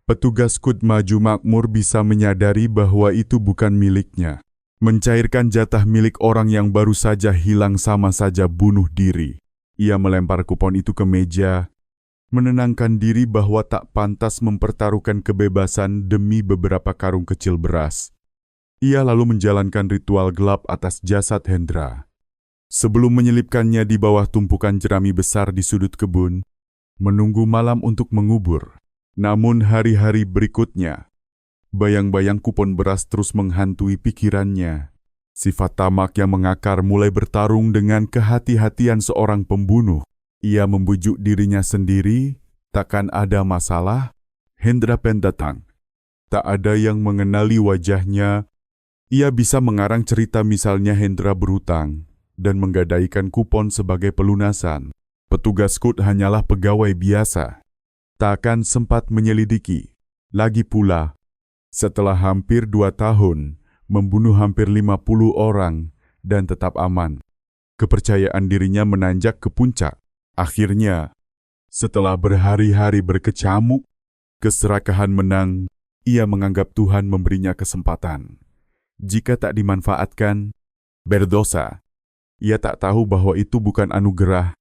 Petugas Kud Maju Makmur bisa menyadari bahwa itu bukan miliknya. Mencairkan jatah milik orang yang baru saja hilang sama saja bunuh diri. Ia melempar kupon itu ke meja, menenangkan diri bahwa tak pantas mempertaruhkan kebebasan demi beberapa karung kecil beras. Ia lalu menjalankan ritual gelap atas jasad Hendra. Sebelum menyelipkannya di bawah tumpukan jerami besar di sudut kebun, menunggu malam untuk mengubur. Namun hari-hari berikutnya, bayang-bayang kupon beras terus menghantui pikirannya. Sifat tamak yang mengakar mulai bertarung dengan kehati-hatian seorang pembunuh. Ia membujuk dirinya sendiri, takkan ada masalah. Hendra pendatang, tak ada yang mengenali wajahnya. Ia bisa mengarang cerita misalnya Hendra berhutang dan menggadaikan kupon sebagai pelunasan. Petugas Kud hanyalah pegawai biasa, takkan sempat menyelidiki. Lagi pula, setelah hampir 2 tahun, membunuh hampir 50 orang dan tetap aman. Kepercayaan dirinya menanjak ke puncak. Akhirnya, setelah berhari-hari berkecamuk, keserakahan menang. Ia menganggap Tuhan memberinya kesempatan. Jika tak dimanfaatkan, berdosa. Ia tak tahu bahwa itu bukan anugerah,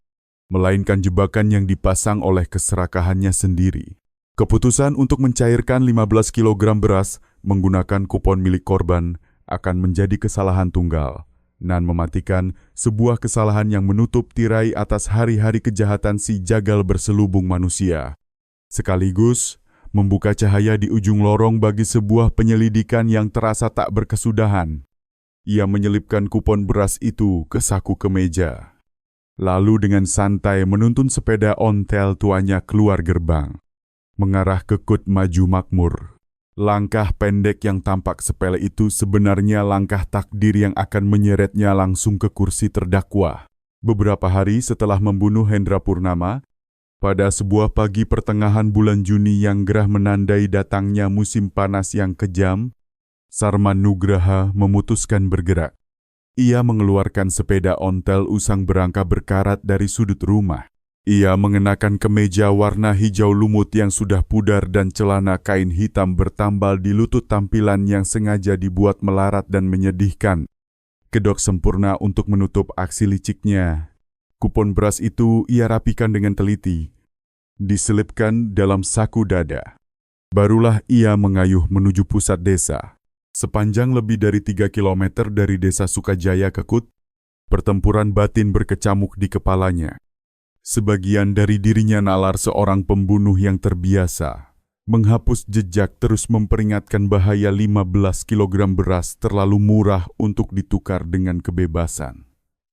melainkan jebakan yang dipasang oleh keserakahannya sendiri. Keputusan untuk mencairkan 15 kilogram beras menggunakan kupon milik korban akan menjadi kesalahan tunggal. Nan mematikan sebuah kesalahan yang menutup tirai atas hari-hari kejahatan si jagal berselubung manusia. Sekaligus membuka cahaya di ujung lorong bagi sebuah penyelidikan yang terasa tak berkesudahan. Ia menyelipkan kupon beras itu ke saku kemeja. Lalu dengan santai menuntun sepeda ontel tuanya keluar gerbang, mengarah ke Kud Maju Makmur. Langkah pendek yang tampak sepele itu sebenarnya langkah takdir yang akan menyeretnya langsung ke kursi terdakwa. Beberapa hari setelah membunuh Hendra Purnama, pada sebuah pagi pertengahan bulan Juni yang gerah menandai datangnya musim panas yang kejam, Sarman Nugraha memutuskan bergerak. Ia mengeluarkan sepeda ontel usang berangka berkarat dari sudut rumah. Ia mengenakan kemeja warna hijau lumut yang sudah pudar dan celana kain hitam bertambal di lutut, tampilan yang sengaja dibuat melarat dan menyedihkan. Kedok sempurna untuk menutup aksi liciknya. Kupon beras itu ia rapikan dengan teliti, diselipkan dalam saku dada. Barulah ia mengayuh menuju pusat desa. Sepanjang lebih dari 3 kilometer dari desa Sukajaya ke Kut, pertempuran batin berkecamuk di kepalanya. Sebagian dari dirinya nalar seorang pembunuh yang terbiasa menghapus jejak, terus memperingatkan bahaya 15 kilogram beras terlalu murah untuk ditukar dengan kebebasan.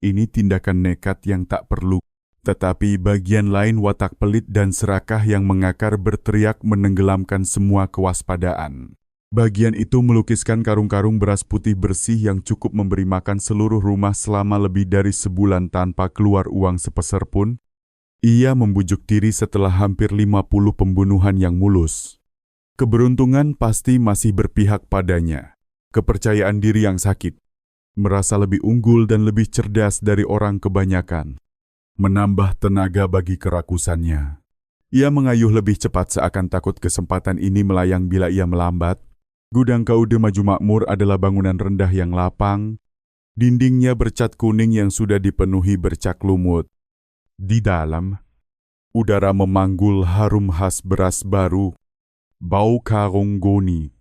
Ini tindakan nekat yang tak perlu, tetapi bagian lain watak pelit dan serakah yang mengakar berteriak menenggelamkan semua kewaspadaan. Bagian itu melukiskan karung-karung beras putih bersih yang cukup memberi makan seluruh rumah selama lebih dari sebulan tanpa keluar uang sepeser pun. Ia membujuk diri setelah hampir 50 pembunuhan yang mulus. Keberuntungan pasti masih berpihak padanya. Kepercayaan diri yang sakit, merasa lebih unggul dan lebih cerdas dari orang kebanyakan, menambah tenaga bagi kerakusannya. Ia mengayuh lebih cepat seakan takut kesempatan ini melayang bila ia melambat. Gudang Kaude Maju Makmur adalah bangunan rendah yang lapang. Dindingnya bercat kuning yang sudah dipenuhi bercak lumut. Di dalam, udara memanggul harum khas beras baru, bau karung goni.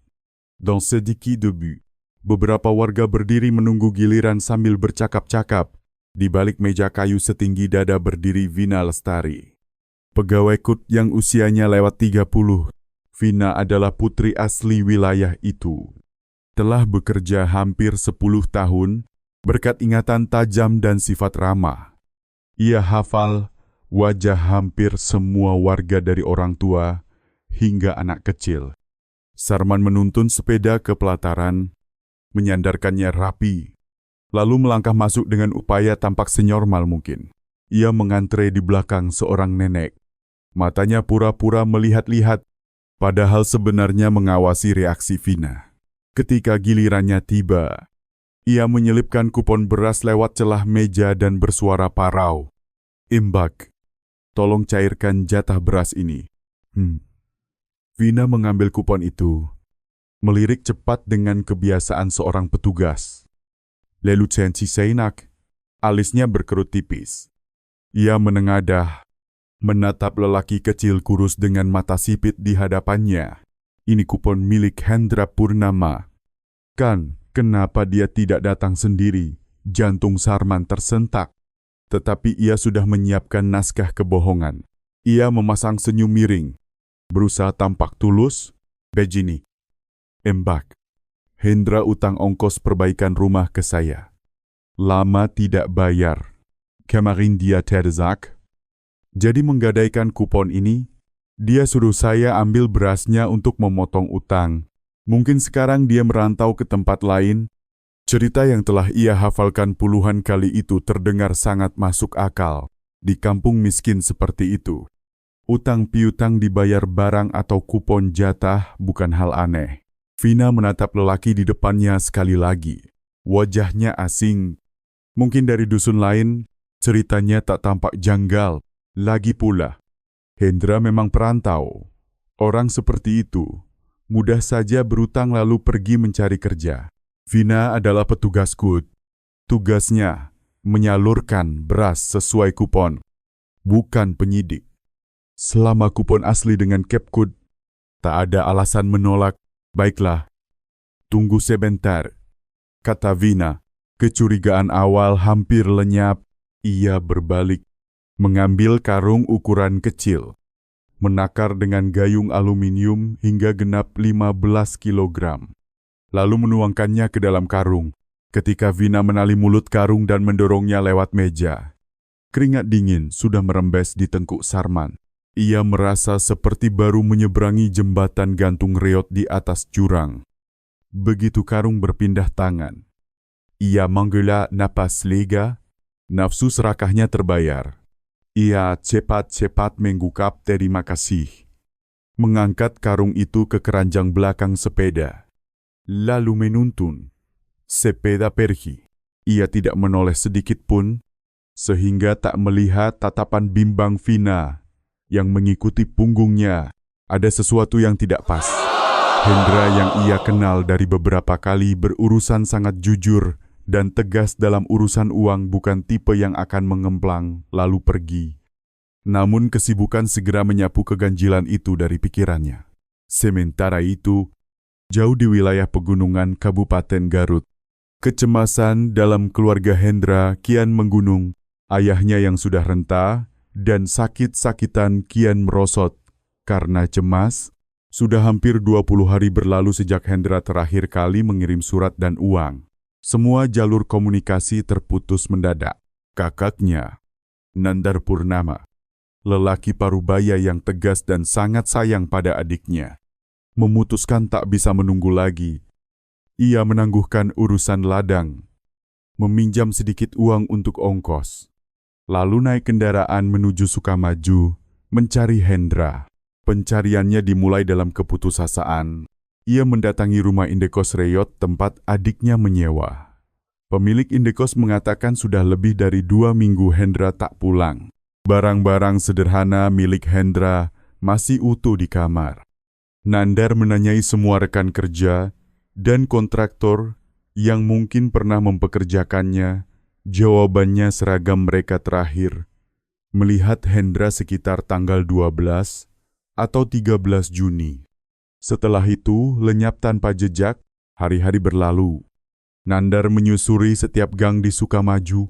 Dans sedikit debut, beberapa warga berdiri menunggu giliran sambil bercakap-cakap. Di balik meja kayu setinggi dada berdiri Vina Lestari, pegawai Kut yang usianya lewat 30. Vina adalah putri asli wilayah itu. Telah bekerja hampir 10 tahun, berkat ingatan tajam dan sifat ramah. Ia hafal wajah hampir semua warga dari orang tua hingga anak kecil. Sarman menuntun sepeda ke pelataran, menyandarkannya rapi, lalu melangkah masuk dengan upaya tampak senormal mungkin. Ia mengantre di belakang seorang nenek. Matanya pura-pura melihat-lihat, padahal sebenarnya mengawasi reaksi Vina. Ketika gilirannya tiba, ia menyelipkan kupon beras lewat celah meja dan bersuara parau. "Imbak, tolong cairkan jatah beras ini." Vina mengambil kupon itu, melirik cepat dengan kebiasaan seorang petugas. "Lelucensi seinak." Alisnya berkerut tipis. Ia menengadah, menatap lelaki kecil kurus dengan mata sipit di hadapannya. Ini kupon milik Hendra Purnama. Kenapa dia tidak datang sendiri? Jantung Sarman tersentak. Tetapi ia sudah menyiapkan naskah kebohongan. Ia memasang senyum miring, berusaha tampak tulus. "Begini, Embak, Hendra utang ongkos perbaikan rumah ke saya. Lama tidak bayar. Kemarin dia terzak. Jadi menggadaikan kupon ini, dia suruh saya ambil berasnya untuk memotong utang. Mungkin sekarang dia merantau ke tempat lain." Cerita yang telah ia hafalkan puluhan kali itu terdengar sangat masuk akal. Di kampung miskin seperti itu, utang piutang dibayar barang atau kupon jatah bukan hal aneh. Vina menatap lelaki di depannya sekali lagi. Wajahnya asing. Mungkin dari dusun lain, ceritanya tak tampak janggal. Lagi pula, Hendra memang perantau. Orang seperti itu mudah saja berutang lalu pergi mencari kerja. Vina adalah petugas Kut. Tugasnya menyalurkan beras sesuai kupon, bukan penyidik. Selama kupon asli dengan Kep Kut, tak ada alasan menolak. "Baiklah, tunggu sebentar," kata Vina. Kecurigaan awal hampir lenyap. Ia berbalik, mengambil karung ukuran kecil, menakar dengan gayung aluminium hingga genap 15 kilogram. Lalu menuangkannya ke dalam karung. Ketika Vina menali mulut karung dan mendorongnya lewat meja, keringat dingin sudah merembes di tengkuk Sarman. Ia merasa seperti baru menyeberangi jembatan gantung reot di atas jurang. Begitu karung berpindah tangan, ia menggela napas lega, nafsu serakahnya terbayar. Ia cepat-cepat mengucap terima kasih, mengangkat karung itu ke keranjang belakang sepeda. Lalu menuntun. Sepeda pergi. Ia tidak menoleh sedikit pun. sehingga tak melihat tatapan bimbang Vina yang mengikuti punggungnya. Ada sesuatu yang tidak pas. Hendra yang ia kenal dari beberapa kali berurusan sangat jujur dan tegas dalam urusan uang, bukan tipe yang akan mengemplang lalu pergi. Namun kesibukan segera menyapu keganjilan itu dari pikirannya. Sementara itu, jauh di wilayah pegunungan Kabupaten Garut, kecemasan dalam keluarga Hendra kian menggunung. Ayahnya yang sudah renta dan sakit-sakitan kian merosot karena cemas. Sudah hampir 20 hari berlalu sejak Hendra terakhir kali mengirim surat dan uang. Semua jalur komunikasi terputus mendadak. Kakaknya, Nandar Purnama, lelaki parubaya yang tegas dan sangat sayang pada adiknya, memutuskan tak bisa menunggu lagi. Ia menangguhkan urusan ladang, meminjam sedikit uang untuk ongkos, lalu naik kendaraan menuju Sukamaju mencari Hendra. Pencariannya dimulai dalam keputusasaan. Ia mendatangi rumah indekos Reyot tempat adiknya menyewa. Pemilik indekos mengatakan sudah lebih dari 2 minggu Hendra tak pulang. Barang-barang sederhana milik Hendra masih utuh di kamar. Nandar menanyai semua rekan kerja dan kontraktor yang mungkin pernah mempekerjakannya. Jawabannya seragam, mereka terakhir melihat Hendra sekitar tanggal 12 atau 13 Juni. Setelah itu, lenyap tanpa jejak. Hari-hari berlalu. Nandar menyusuri setiap gang di Sukamaju,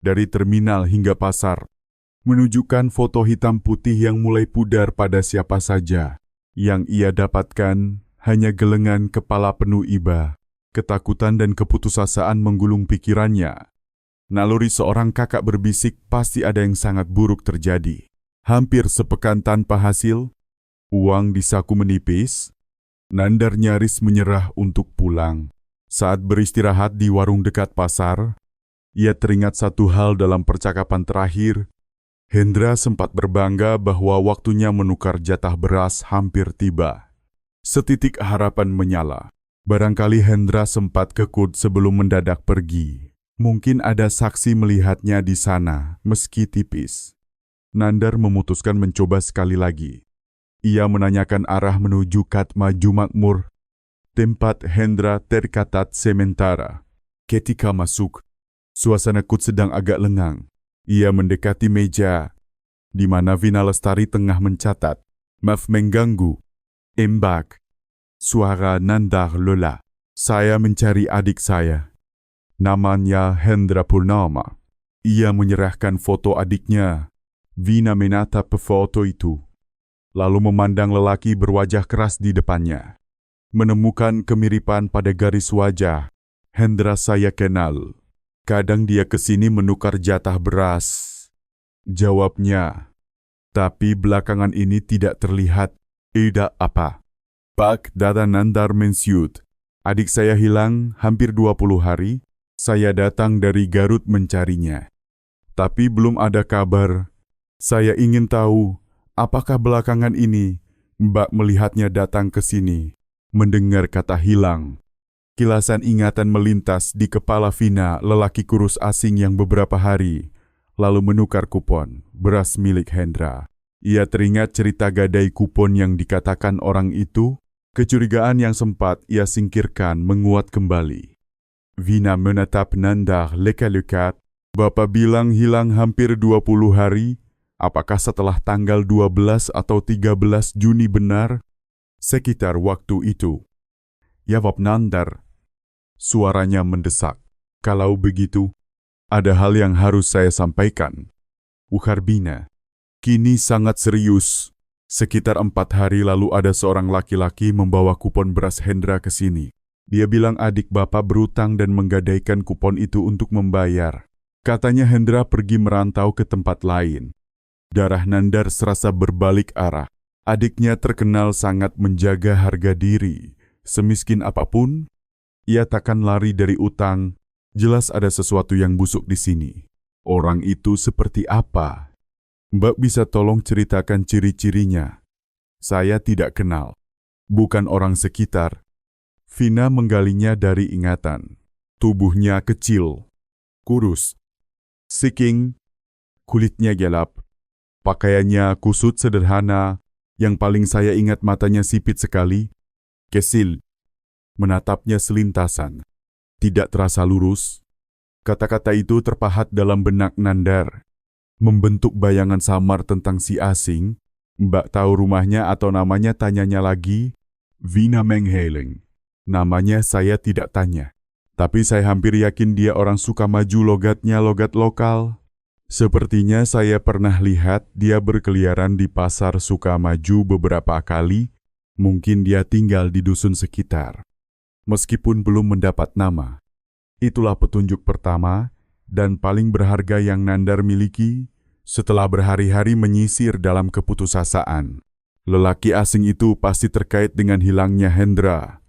dari terminal hingga pasar, menunjukkan foto hitam putih yang mulai pudar pada siapa saja. Yang ia dapatkan hanya gelengan kepala penuh iba. Ketakutan dan keputusasaan menggulung pikirannya. Naluri seorang kakak berbisik, pasti ada yang sangat buruk terjadi. Hampir sepekan tanpa hasil, uang di saku menipis. Nandar nyaris menyerah untuk pulang. Saat beristirahat di warung dekat pasar, ia teringat satu hal dalam percakapan terakhir. Hendra sempat berbangga bahwa waktunya menukar jatah beras hampir tiba. Setitik harapan menyala. Barangkali Hendra sempat kekut sebelum mendadak pergi. Mungkin ada saksi melihatnya di sana, meski tipis. Nandar memutuskan mencoba sekali lagi. Ia menanyakan arah menuju Katmaju Makmur, tempat Hendra tercatat sementara. Ketika masuk, suasana Kut sedang agak lengang. Ia mendekati meja, di mana Vina Lestari tengah mencatat. Maaf mengganggu, Mbak. Suara Nandar lelah. Saya mencari adik saya. Namanya Hendra Purnama. Ia menyerahkan foto adiknya. Vina menatap foto itu, lalu memandang lelaki berwajah keras di depannya. Menemukan kemiripan pada garis wajah. Hendra saya kenal. Kadang dia kesini menukar jatah beras, jawabnya. Tapi belakangan ini tidak terlihat. Tidak apa. Pak Dada Nandar mensyut. Adik saya hilang hampir 20 hari. Saya datang dari Garut mencarinya. Tapi belum ada kabar. Saya ingin tahu, apakah belakangan ini Mbak melihatnya datang ke sini? Mendengar kata hilang, kilasan ingatan melintas di kepala Vina, lelaki kurus asing yang beberapa hari lalu menukar kupon beras milik Hendra. Ia teringat cerita gadai kupon yang dikatakan orang itu. Kecurigaan yang sempat ia singkirkan menguat kembali. Vina menatap Nandar leka-lekat. Bapak bilang hilang hampir 20 hari. Apakah setelah tanggal 12 atau 13 Juni benar? Sekitar waktu itu. Jawab Nandar. Suaranya mendesak. Kalau begitu, ada hal yang harus saya sampaikan. Ujar Vina. Kini sangat serius. Sekitar 4 hari lalu ada seorang laki-laki membawa kupon beras Hendra ke sini. Dia bilang adik bapak berutang dan menggadaikan kupon itu untuk membayar. Katanya Hendra pergi merantau ke tempat lain. Darah Nandar serasa berbalik arah. Adiknya terkenal sangat menjaga harga diri. Semiskin apapun, ia takkan lari dari utang. Jelas ada sesuatu yang busuk di sini. Orang itu seperti apa? Mbak bisa tolong ceritakan ciri-cirinya? Saya tidak kenal. Bukan orang sekitar. Vina menggalinya dari ingatan. Tubuhnya kecil, kurus, siking, Kulitnya gelap, pakaiannya kusut sederhana, yang paling saya ingat matanya sipit sekali, kesil, menatapnya selintasan, tidak terasa lurus. Kata-kata itu terpahat dalam benak Nandar, membentuk bayangan samar tentang si asing. Mbak tahu rumahnya atau namanya, tanyanya lagi. Vina Mengheleng. Namanya saya tidak tanya. Tapi saya hampir yakin dia orang Sukamaju, logatnya logat lokal. Sepertinya saya pernah lihat dia berkeliaran di pasar Sukamaju beberapa kali. Mungkin dia tinggal di dusun sekitar. Meskipun belum mendapat nama. Itulah petunjuk pertama dan paling berharga yang Nandar miliki. Setelah berhari-hari menyisir dalam keputusasaan, lelaki asing itu pasti terkait dengan hilangnya Hendra.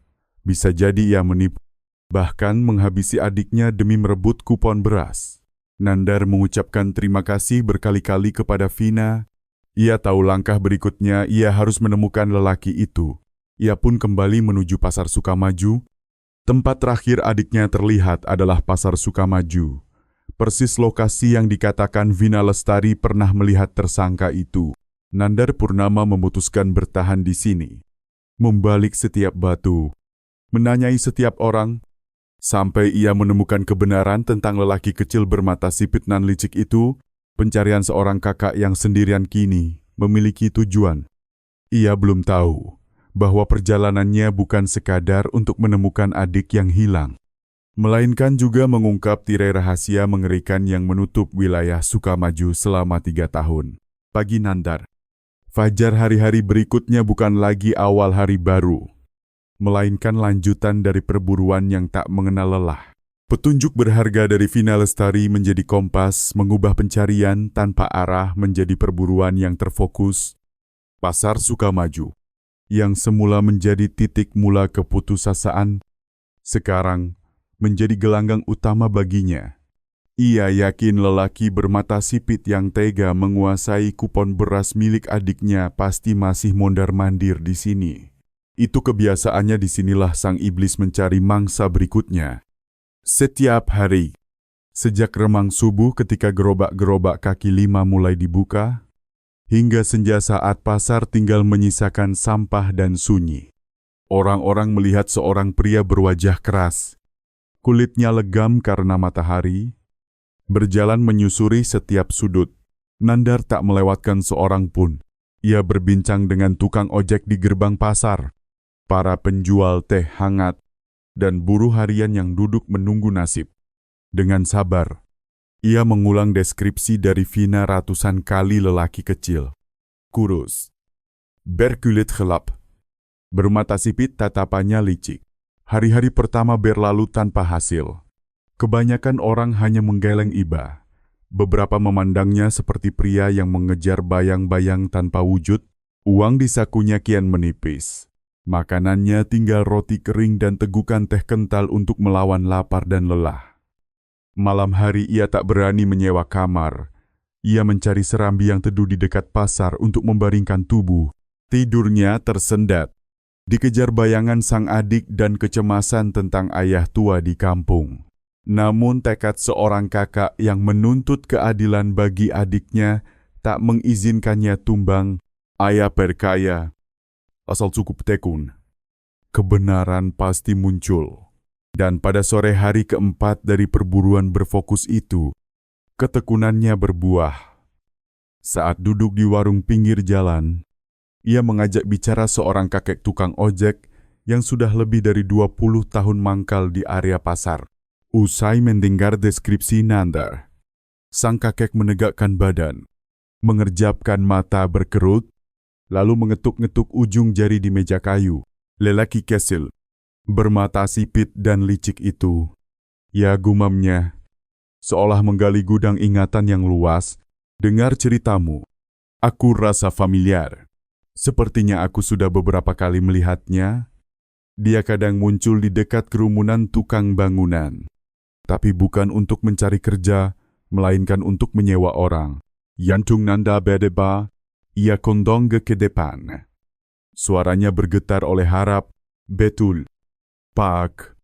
Bisa jadi ia menipu, bahkan menghabisi adiknya demi merebut kupon beras. Nandar mengucapkan terima kasih berkali-kali kepada Vina. Ia tahu langkah berikutnya ia harus menemukan lelaki itu. Ia pun kembali menuju pasar Sukamaju. Tempat terakhir adiknya terlihat adalah pasar Sukamaju. Persis lokasi yang dikatakan Vina Lestari pernah melihat tersangka itu. Nandar Purnama memutuskan bertahan di sini. Membalik setiap batu, menanyai setiap orang, sampai ia menemukan kebenaran tentang lelaki kecil bermata sipit nan licik itu. Pencarian seorang kakak yang sendirian kini memiliki tujuan. Ia belum tahu bahwa perjalanannya bukan sekadar untuk menemukan adik yang hilang, melainkan juga mengungkap tirai rahasia mengerikan yang menutup wilayah Sukamaju selama 3 tahun. Pagi Nandar. Fajar hari-hari berikutnya bukan lagi awal hari baru, melainkan lanjutan dari perburuan yang tak mengenal lelah. Petunjuk berharga dari Vina Lestari menjadi kompas, mengubah pencarian tanpa arah menjadi perburuan yang terfokus. Pasar Sukamaju, yang semula menjadi titik mula keputusasaan, sekarang menjadi gelanggang utama baginya. Ia yakin lelaki bermata sipit yang tega menguasai kupon beras milik adiknya pasti masih mondar-mandir di sini. Itu kebiasaannya, disinilah sang iblis mencari mangsa berikutnya. Setiap hari, sejak remang subuh ketika gerobak-gerobak kaki 5 mulai dibuka, hingga senja saat pasar tinggal menyisakan sampah dan sunyi. Orang-orang melihat seorang pria berwajah keras, kulitnya legam karena matahari, berjalan menyusuri setiap sudut. Nandar tak melewatkan seorang pun. Ia berbincang dengan tukang ojek di gerbang pasar, para penjual teh hangat, dan buruh harian yang duduk menunggu nasib. Dengan sabar, ia mengulang deskripsi dari Vina ratusan kali. Lelaki kecil, kurus, berkulit gelap, bermata sipit, tatapannya licik. Hari-hari pertama berlalu tanpa hasil. Kebanyakan orang hanya menggeleng iba. Beberapa memandangnya seperti pria yang mengejar bayang-bayang tanpa wujud. Uang di sakunya kian menipis. Makanannya tinggal roti kering dan tegukan teh kental untuk melawan lapar dan lelah. Malam hari ia tak berani menyewa kamar. Ia mencari serambi yang teduh di dekat pasar untuk membaringkan tubuh. Tidurnya tersendat, dikejar bayangan sang adik dan kecemasan tentang ayah tua di kampung. Namun tekad seorang kakak yang menuntut keadilan bagi adiknya tak mengizinkannya tumbang. Ayah perkaya, asal cukup tekun. Kebenaran pasti muncul. Dan pada sore hari keempat dari perburuan berfokus itu, ketekunannya berbuah. Saat duduk di warung pinggir jalan, ia mengajak bicara seorang kakek tukang ojek yang sudah lebih dari 20 tahun mangkal di area pasar. Usai mendengar deskripsi Nandar, sang kakek menegakkan badan, mengerjapkan mata berkerut, lalu mengetuk-ngetuk ujung jari di meja kayu. Lelaki kesil, bermata sipit dan licik itu, ya gumamnya, seolah menggali gudang ingatan yang luas. Dengar ceritamu, aku rasa familiar. Sepertinya aku sudah beberapa kali melihatnya. Dia kadang muncul di dekat kerumunan tukang bangunan. Tapi bukan untuk mencari kerja, melainkan untuk menyewa orang. Yantung Nanda bedeba, ia kondong ke depan. Suaranya bergetar oleh harap. Betul, Pak.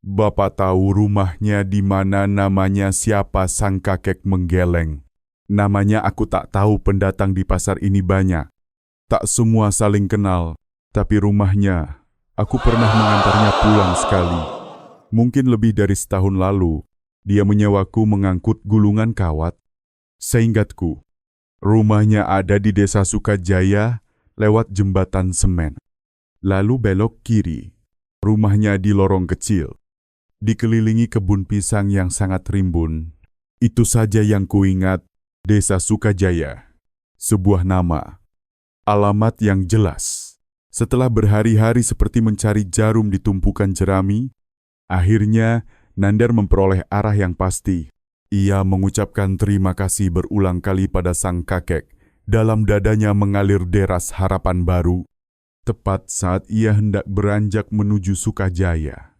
Bapak tahu rumahnya di mana, namanya siapa? Sang kakek menggeleng. Namanya aku tak tahu, pendatang di pasar ini banyak. Tak semua saling kenal, tapi rumahnya, aku pernah mengantarnya pulang sekali. Mungkin lebih dari setahun lalu, dia menyewaku mengangkut gulungan kawat. Seingatku, rumahnya ada di Desa Sukajaya lewat jembatan semen. Lalu belok kiri, rumahnya di lorong kecil, dikelilingi kebun pisang yang sangat rimbun. Itu saja yang kuingat, Desa Sukajaya. Sebuah nama, alamat yang jelas. Setelah berhari-hari seperti mencari jarum di tumpukan jerami, akhirnya Nandar memperoleh arah yang pasti. Ia mengucapkan terima kasih berulang kali pada sang kakek. Dalam dadanya mengalir deras harapan baru. Tepat saat ia hendak beranjak menuju Sukajaya,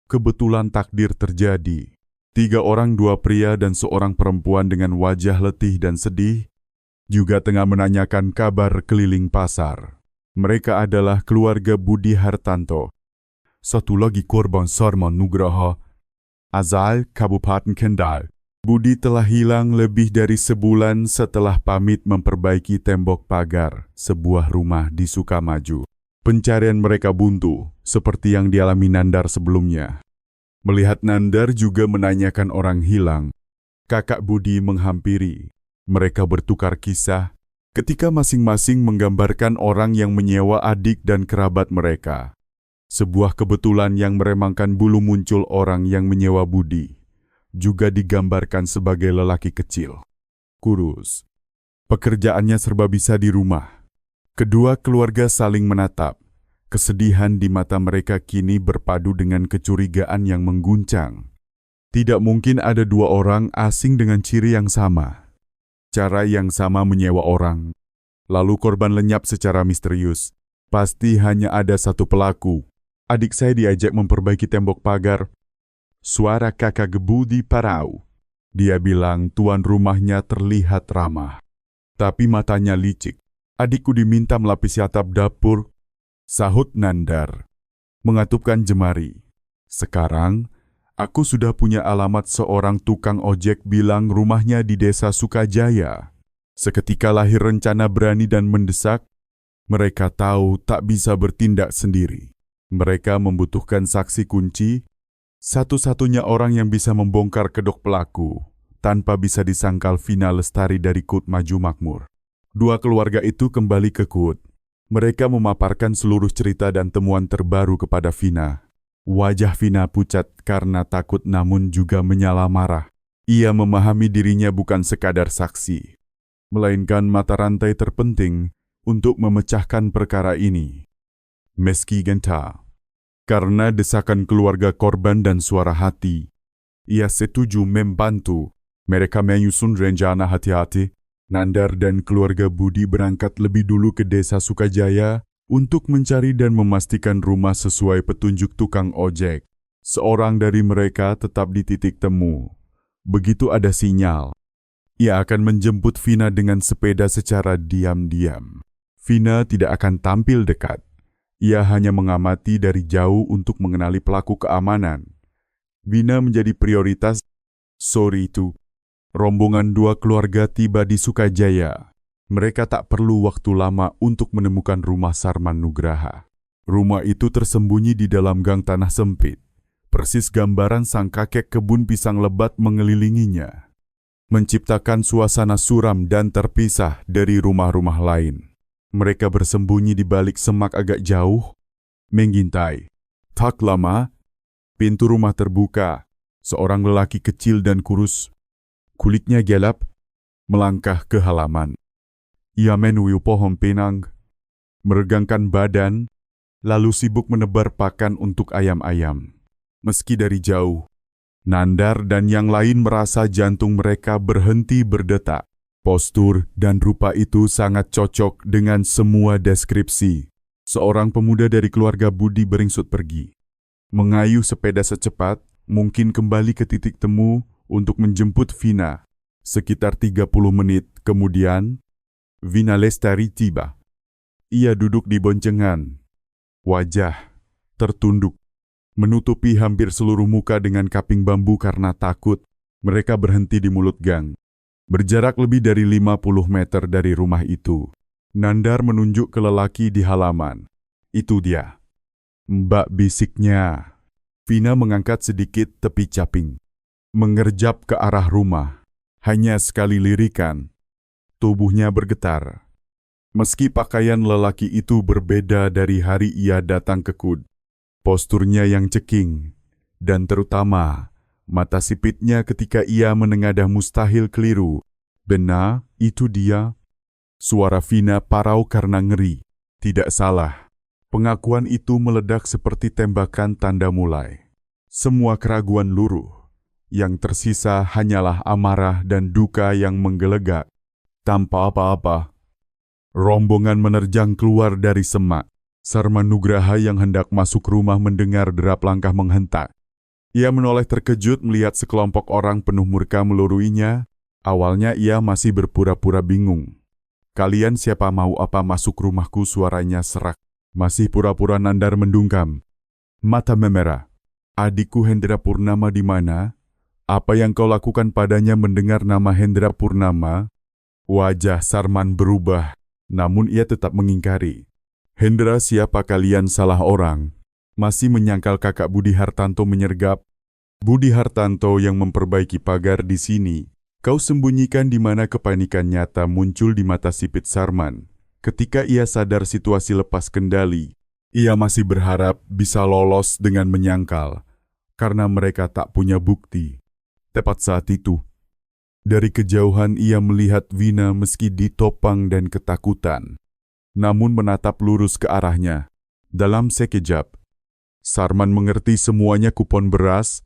kebetulan takdir terjadi. 3 orang, 2 pria dan seorang perempuan dengan wajah letih dan sedih, juga tengah menanyakan kabar keliling pasar. Mereka adalah keluarga Budi Hartanto, satu lagi korban Sarman Nugraha, asal Kabupaten Kendal. Budi telah hilang lebih dari sebulan setelah pamit memperbaiki tembok pagar sebuah rumah di Sukamaju. Pencarian mereka buntu, seperti yang dialami Nandar sebelumnya. Melihat Nandar juga menanyakan orang hilang, kakak Budi menghampiri. Mereka bertukar kisah, ketika masing-masing menggambarkan orang yang menyewa adik dan kerabat mereka. Sebuah kebetulan yang meremangkan bulu muncul orang yang menyewa Budi. Juga digambarkan sebagai lelaki kecil, kurus. Pekerjaannya serba bisa di rumah. Kedua keluarga saling menatap. Kesedihan di mata mereka kini berpadu dengan kecurigaan yang mengguncang. Tidak mungkin ada 2 orang asing dengan ciri yang sama. Cara yang sama menyewa orang. Lalu korban lenyap secara misterius. Pasti hanya ada satu pelaku. Adik saya diajak memperbaiki tembok pagar. Suara kakak Budi parau. Dia bilang tuan rumahnya terlihat ramah, tapi matanya licik. Adikku diminta melapisi atap dapur, sahut Nandar, mengatupkan jemari. Sekarang, aku sudah punya alamat seorang tukang ojek bilang rumahnya di Desa Sukajaya. Seketika lahir rencana berani dan mendesak. Mereka tahu tak bisa bertindak sendiri. Mereka membutuhkan saksi kunci, satu-satunya orang yang bisa membongkar kedok pelaku, tanpa bisa disangkal Vina Lestari dari Kut Maju Makmur. 2 keluarga itu kembali ke Kut. Mereka memaparkan seluruh cerita dan temuan terbaru kepada Vina. Wajah Vina pucat karena takut namun juga menyala marah. Ia memahami dirinya bukan sekadar saksi, melainkan mata rantai terpenting untuk memecahkan perkara ini. Meski gentar, karena desakan keluarga korban dan suara hati, ia setuju membantu. Mereka menyusun rencana hati-hati. Nandar dan keluarga Budi berangkat lebih dulu ke Desa Sukajaya untuk mencari dan memastikan rumah sesuai petunjuk tukang ojek. Seorang dari mereka tetap di titik temu. Begitu ada sinyal, ia akan menjemput Vina dengan sepeda secara diam-diam. Vina tidak akan tampil dekat. Ia hanya mengamati dari jauh untuk mengenali pelaku keamanan. Vina menjadi prioritas. Sore itu, rombongan 2 keluarga tiba di Sukajaya. Mereka tak perlu waktu lama untuk menemukan rumah Sarman Nugraha. Rumah itu tersembunyi di dalam gang tanah sempit. Persis gambaran sang kakek kebun pisang lebat mengelilinginya, menciptakan suasana suram dan terpisah dari rumah-rumah lain. Mereka bersembunyi di balik semak agak jauh, mengintai. Tak lama, pintu rumah terbuka. Seorang lelaki kecil dan kurus, kulitnya gelap, melangkah ke halaman. Ia menuju pohon pinang, meregangkan badan, lalu sibuk menebar pakan untuk ayam-ayam. Meski dari jauh, Nandar dan yang lain merasa jantung mereka berhenti berdetak. Postur dan rupa itu sangat cocok dengan semua deskripsi. Seorang pemuda dari keluarga Budi beringsut pergi, mengayuh sepeda secepat mungkin kembali ke titik temu untuk menjemput Vina. Sekitar 30 menit kemudian, Vina Lestari tiba. Ia duduk di boncengan, wajah tertunduk, menutupi hampir seluruh muka dengan kaping bambu karena takut. Mereka berhenti di mulut gang. Berjarak lebih dari 50 meter dari rumah itu, Nandar menunjuk ke lelaki di halaman. Itu dia. Mbak, bisiknya. Vina mengangkat sedikit tepi caping, mengerjap ke arah rumah. Hanya sekali lirikan, tubuhnya bergetar. Meski pakaian lelaki itu berbeda dari hari ia datang ke KUD, posturnya yang ceking, dan terutama mata sipitnya ketika ia menengadah mustahil keliru. Benar, itu dia. Suara Vina parau karena ngeri. Tidak salah. Pengakuan itu meledak seperti tembakan tanda mulai. Semua keraguan luruh. Yang tersisa hanyalah amarah dan duka yang menggelegak. Tanpa apa-apa, rombongan menerjang keluar dari semak. Sarman Nugraha yang hendak masuk rumah mendengar derap langkah menghentak. Ia menoleh terkejut melihat sekelompok orang penuh murka meluruinya. Awalnya ia masih berpura-pura bingung. Kalian siapa, mau apa masuk rumahku, suaranya serak. Masih pura-pura Nandar mendungkam. Mata memerah. Adikku Hendra Purnama di mana? Apa yang kau lakukan padanya mendengar nama Hendra Purnama? Wajah Sarman berubah, namun ia tetap mengingkari. Hendra siapa, kalian salah orang. Masih menyangkal kakak Budi Hartanto menyergap. Budi Hartanto yang memperbaiki pagar di sini. Kau sembunyikan di mana? Kepanikan nyata muncul di mata sipit Sarman. Ketika ia sadar situasi lepas kendali, ia masih berharap bisa lolos dengan menyangkal, karena mereka tak punya bukti. Tepat saat itu, dari kejauhan ia melihat Vina meski ditopang dan ketakutan, namun menatap lurus ke arahnya. Dalam sekejap, Sarman mengerti semuanya kupon beras,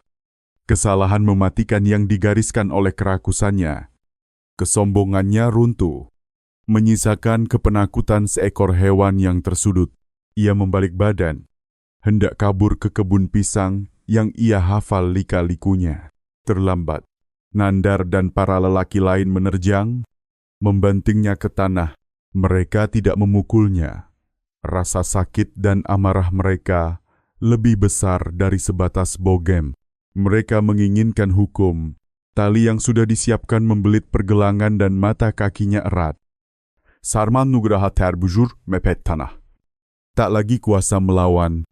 kesalahan mematikan yang digariskan oleh kerakusannya. Kesombongannya runtuh, menyisakan kepenakutan seekor hewan yang tersudut. Ia membalik badan, hendak kabur ke kebun pisang yang ia hafal lika-likunya. Terlambat, Nandar dan para lelaki lain menerjang, membantingnya ke tanah. Mereka tidak memukulnya. Rasa sakit dan amarah mereka lebih besar dari sebatas bogem. Mereka menginginkan hukum. Tali yang sudah disiapkan membelit pergelangan dan mata kakinya erat. Sarman Nugraha terbujur mepet tanah. Tak lagi kuasa melawan.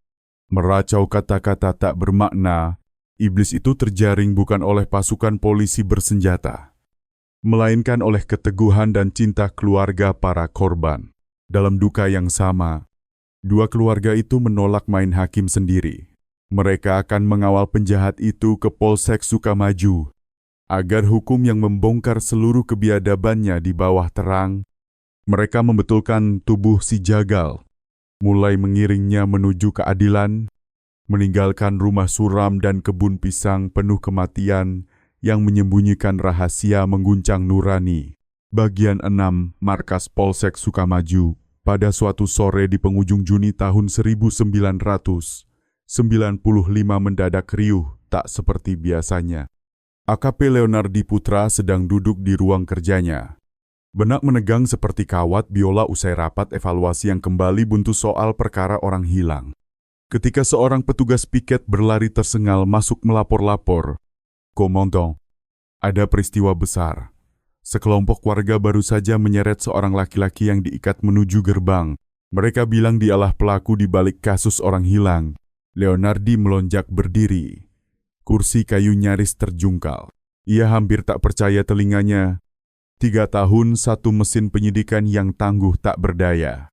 Meracau kata-kata tak bermakna, iblis itu terjaring bukan oleh pasukan polisi bersenjata, melainkan oleh keteguhan dan cinta keluarga para korban. Dalam duka yang sama, dua keluarga itu menolak main hakim sendiri. Mereka akan mengawal penjahat itu ke Polsek Sukamaju, agar hukum yang membongkar seluruh kebiadabannya di bawah terang. Mereka membetulkan tubuh si jagal, mulai mengiringnya menuju keadilan, meninggalkan rumah suram dan kebun pisang penuh kematian yang menyembunyikan rahasia mengguncang nurani. Bagian 6, Markas Polsek Sukamaju, pada suatu sore di penghujung Juni tahun 1995 mendadak riuh tak seperti biasanya. AKP Leonardi Putra sedang duduk di ruang kerjanya. Benak menegang seperti kawat biola usai rapat evaluasi yang kembali buntu soal perkara orang hilang. Ketika seorang petugas piket berlari tersengal masuk melapor-lapor, "Komandan, ada peristiwa besar. Sekelompok warga baru saja menyeret seorang laki-laki yang diikat menuju gerbang. Mereka bilang dialah pelaku di balik kasus orang hilang." Leonardi melonjak berdiri. Kursi kayu nyaris terjungkal. Ia hampir tak percaya telinganya. 3 tahun satu mesin penyidikan yang tangguh tak berdaya.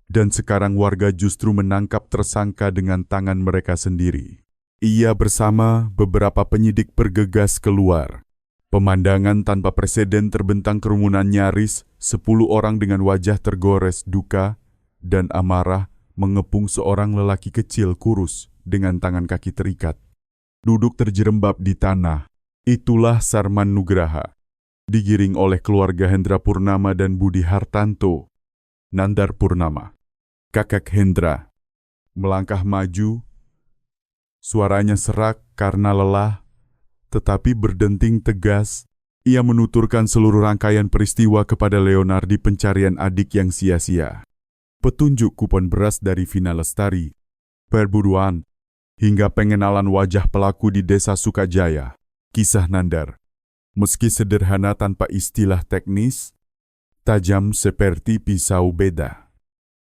Dan sekarang warga justru menangkap tersangka dengan tangan mereka sendiri. Ia bersama beberapa penyidik bergegas keluar. Pemandangan tanpa preseden terbentang kerumunan nyaris, 10 orang dengan wajah tergores duka dan amarah mengepung seorang lelaki kecil kurus dengan tangan kaki terikat. Duduk terjerembab di tanah. Itulah Sarman Nugraha. Digiring oleh keluarga Hendra Purnama dan Budi Hartanto. Nandar Purnama, kakak Hendra, melangkah maju. Suaranya serak karena lelah, tetapi berdenting tegas. Ia menuturkan seluruh rangkaian peristiwa kepada Leonardi, pencarian adik yang sia-sia, petunjuk kupon beras dari Vina Lestari, perburuan, hingga pengenalan wajah pelaku di desa Sukajaya. Kisah Nandar Meski sederhana tanpa istilah teknis, tajam seperti pisau beda.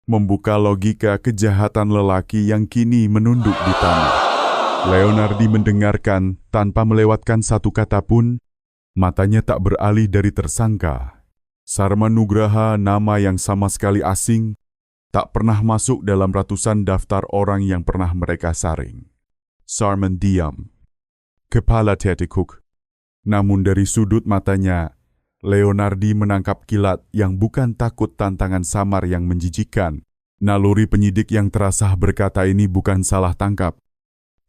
Membuka logika kejahatan lelaki yang kini menunduk di tanah. Leonardi mendengarkan tanpa melewatkan satu kata pun, matanya tak beralih dari tersangka. Sarman Nugraha, nama yang sama sekali asing, tak pernah masuk dalam ratusan daftar orang yang pernah mereka saring. Sarman diam. Kepala tertekuk. Namun dari sudut matanya, Leonardi menangkap kilat yang bukan takut tantangan samar yang menjijikkan. Naluri penyidik yang terasa berkata ini bukan salah tangkap.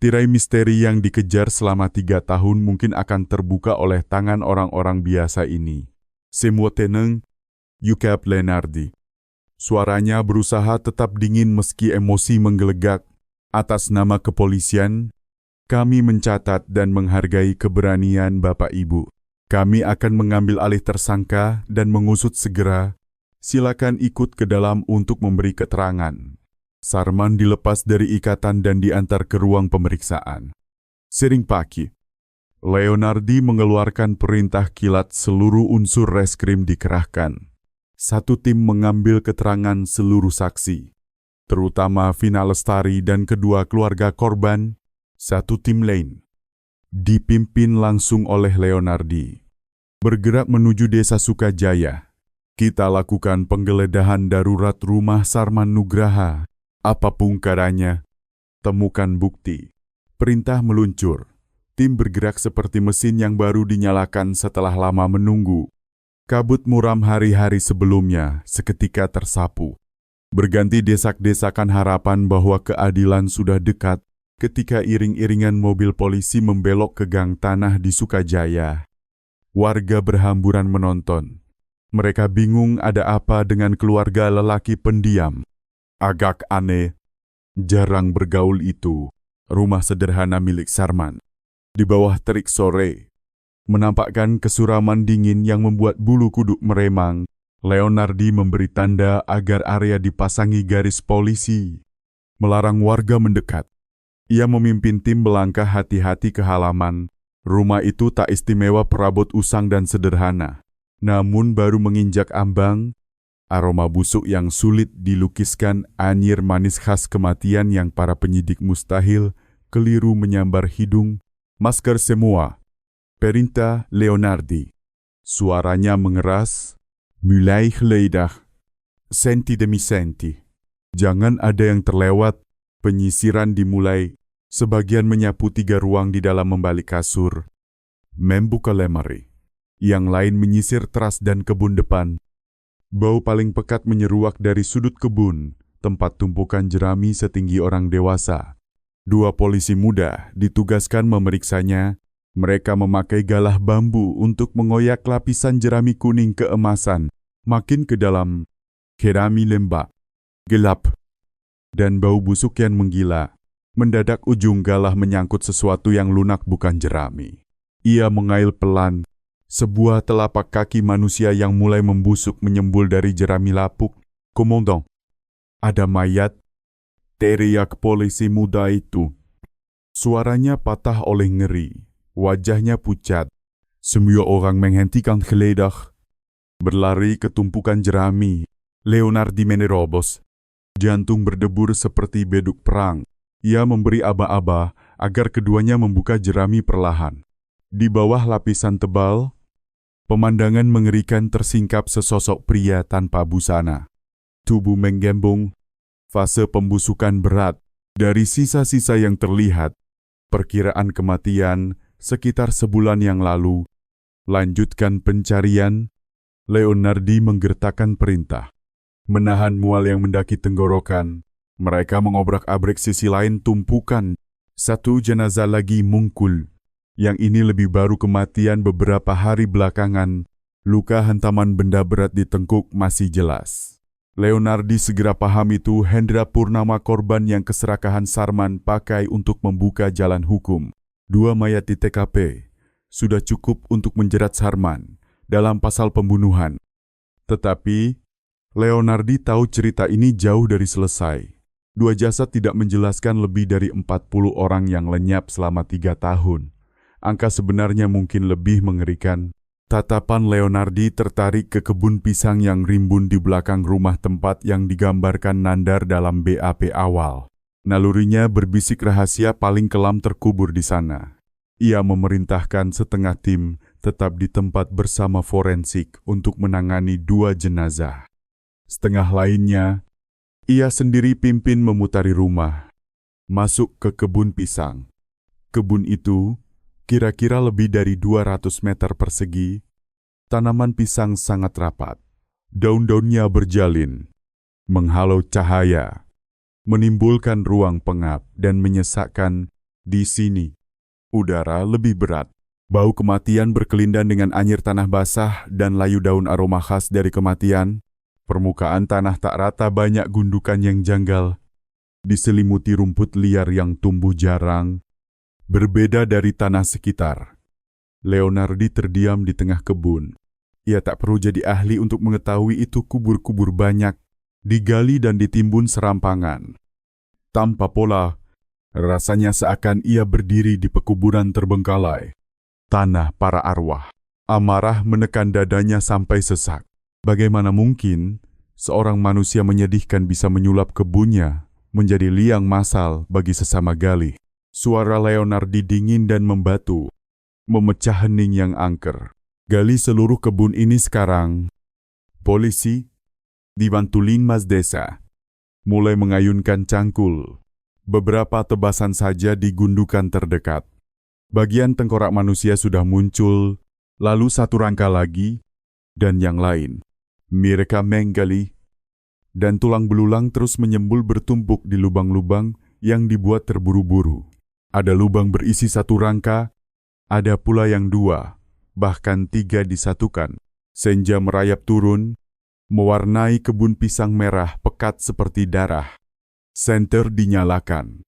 Tirai misteri yang dikejar selama 3 tahun mungkin akan terbuka oleh tangan orang-orang biasa ini. Semua tenang, yukap Leonardi. Suaranya berusaha tetap dingin meski emosi menggelegak. Atas nama kepolisian, kami mencatat dan menghargai keberanian Bapak Ibu. Kami akan mengambil alih tersangka dan mengusut segera. Silakan ikut ke dalam untuk memberi keterangan. Sarman dilepas dari ikatan dan diantar ke ruang pemeriksaan. Sering pagi, Leonardi mengeluarkan perintah kilat seluruh unsur reskrim dikerahkan. Satu tim mengambil keterangan seluruh saksi, terutama Vina Lestari dan kedua keluarga korban. Satu tim lain dipimpin langsung oleh Leonardi. Bergerak menuju Desa Sukajaya. Kita lakukan penggeledahan darurat rumah Sarman Nugraha. Apapun caranya, temukan bukti. Perintah meluncur. Tim bergerak seperti mesin yang baru dinyalakan setelah lama menunggu. Kabut muram hari-hari sebelumnya seketika tersapu. Berganti desak-desakan harapan bahwa keadilan sudah dekat ketika iring-iringan mobil polisi membelok ke gang tanah di Sukajaya. Warga berhamburan menonton. Mereka bingung ada apa dengan keluarga lelaki pendiam. Agak aneh, jarang bergaul itu, rumah sederhana milik Sarman. Di bawah terik sore, menampakkan kesuraman dingin yang membuat bulu kuduk meremang. Leonardi memberi tanda agar area dipasangi garis polisi, melarang warga mendekat. Ia memimpin tim melangkah hati-hati ke halaman. Rumah itu tak istimewa perabot usang dan sederhana. Namun baru menginjak ambang, aroma busuk yang sulit dilukiskan anyir manis khas kematian yang para penyidik mustahil keliru menyambar hidung. Masker semua. Perintah Leonardi. Suaranya mengeras. Mulai geledah. Senti demi senti. Jangan ada yang terlewat. Penyisiran dimulai. Sebagian menyapu 3 ruang di dalam membalik kasur. Membuka lemari. Yang lain menyisir teras dan kebun depan. Bau paling pekat menyeruak dari sudut kebun, tempat tumpukan jerami setinggi orang dewasa. 2 polisi muda ditugaskan memeriksanya. Mereka memakai galah bambu untuk mengoyak lapisan jerami kuning keemasan. Makin ke dalam, jerami lembab, gelap, dan bau busuk yang menggila. Mendadak ujung galah menyangkut sesuatu yang lunak bukan jerami. Ia mengail pelan. Sebuah telapak kaki manusia yang mulai membusuk menyembul dari jerami lapuk. Komandan, ada mayat, teriak polisi muda itu. Suaranya patah oleh ngeri, wajahnya pucat. Semua orang menghentikan geledah. Berlari ke tumpukan jerami. Leonardi menerobos. Jantung berdebur seperti beduk perang. Ia memberi aba-aba agar keduanya membuka jerami perlahan. Di bawah lapisan tebal, pemandangan mengerikan tersingkap sesosok pria tanpa busana. Tubuh menggembung, fase pembusukan berat. Dari sisa-sisa yang terlihat, perkiraan kematian sekitar sebulan yang lalu. Lanjutkan pencarian. Leonardi menggertakkan perintah. Menahan mual yang mendaki tenggorokan, mereka mengobrak-abrik sisi lain tumpukan. 1 jenazah lagi mungkul. Yang ini lebih baru kematian beberapa hari belakangan. Luka hantaman benda berat di tengkuk masih jelas. Leonardi segera paham itu Hendra Purnama korban yang keserakahan Sarman pakai untuk membuka jalan hukum. 2 mayat di TKP sudah cukup untuk menjerat Sarman dalam pasal pembunuhan. Tetapi Leonardi tahu cerita ini jauh dari selesai. 2 jasad tidak menjelaskan lebih dari 40 orang yang lenyap selama 3 tahun. angka sebenarnya mungkin lebih mengerikan. Tatapan Leonardi tertarik ke kebun pisang yang rimbun di belakang rumah tempat yang digambarkan Nandar dalam BAP awal. Nalurinya berbisik rahasia paling kelam terkubur di sana. Ia memerintahkan setengah tim tetap di tempat bersama forensik untuk menangani 2 jenazah. Setengah lainnya, ia sendiri pimpin memutari rumah, masuk ke kebun pisang. Kebun itu kira-kira lebih dari 200 meter persegi. Tanaman pisang sangat rapat. Daun-daunnya berjalin, menghalau cahaya, menimbulkan ruang pengap dan menyesakkan. Di sini, udara lebih berat. Bau kematian berkelindan dengan anyir tanah basah dan layu daun aroma khas dari kematian. Permukaan tanah tak rata, banyak gundukan yang janggal, diselimuti rumput liar yang tumbuh jarang. Berbeda dari tanah sekitar, Leonardi terdiam di tengah kebun. Ia tak perlu jadi ahli untuk mengetahui itu kubur-kubur banyak, digali dan ditimbun serampangan. Tanpa pola, rasanya seakan ia berdiri di pekuburan terbengkalai. Tanah para arwah. Amarah menekan dadanya sampai sesak. Bagaimana mungkin seorang manusia menyedihkan bisa menyulap kebunnya menjadi liang masal bagi sesama gali? Suara Leonardi dingin dan membatu, memecah hening yang angker. Gali seluruh kebun ini sekarang. Polisi, dibantu linmas desa, mulai mengayunkan cangkul. Beberapa tebasan saja di gundukan terdekat. Bagian tengkorak manusia sudah muncul, lalu satu rangka lagi, dan yang lain. Mereka menggali, dan tulang belulang terus menyembul bertumpuk di lubang-lubang yang dibuat terburu-buru. Ada lubang berisi satu rangka, ada pula yang 2, bahkan 3 disatukan. Senja merayap turun, mewarnai kebun pisang merah pekat seperti darah. Senter dinyalakan,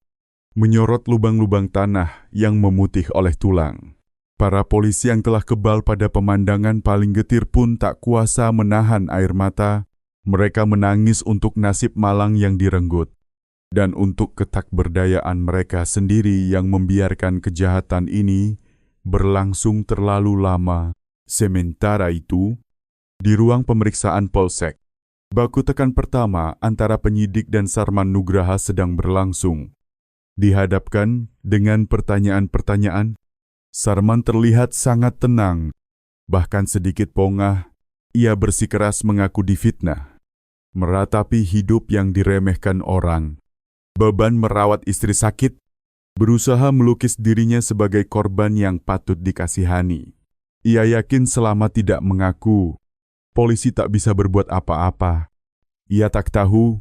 menyorot lubang-lubang tanah yang memutih oleh tulang. Para polisi yang telah kebal pada pemandangan paling getir pun tak kuasa menahan air mata. Mereka menangis untuk nasib malang yang direnggut, dan untuk ketakberdayaan mereka sendiri yang membiarkan kejahatan ini berlangsung terlalu lama. Sementara itu, di ruang pemeriksaan Polsek, baku tekan pertama antara penyidik dan Sarman Nugraha sedang berlangsung. Dihadapkan dengan pertanyaan-pertanyaan, Sarman terlihat sangat tenang, bahkan sedikit pongah. Ia bersikeras mengaku difitnah, meratapi hidup yang diremehkan orang, beban merawat istri sakit, berusaha melukis dirinya sebagai korban yang patut dikasihani. Ia yakin selama tidak mengaku, polisi tak bisa berbuat apa-apa. Ia tak tahu,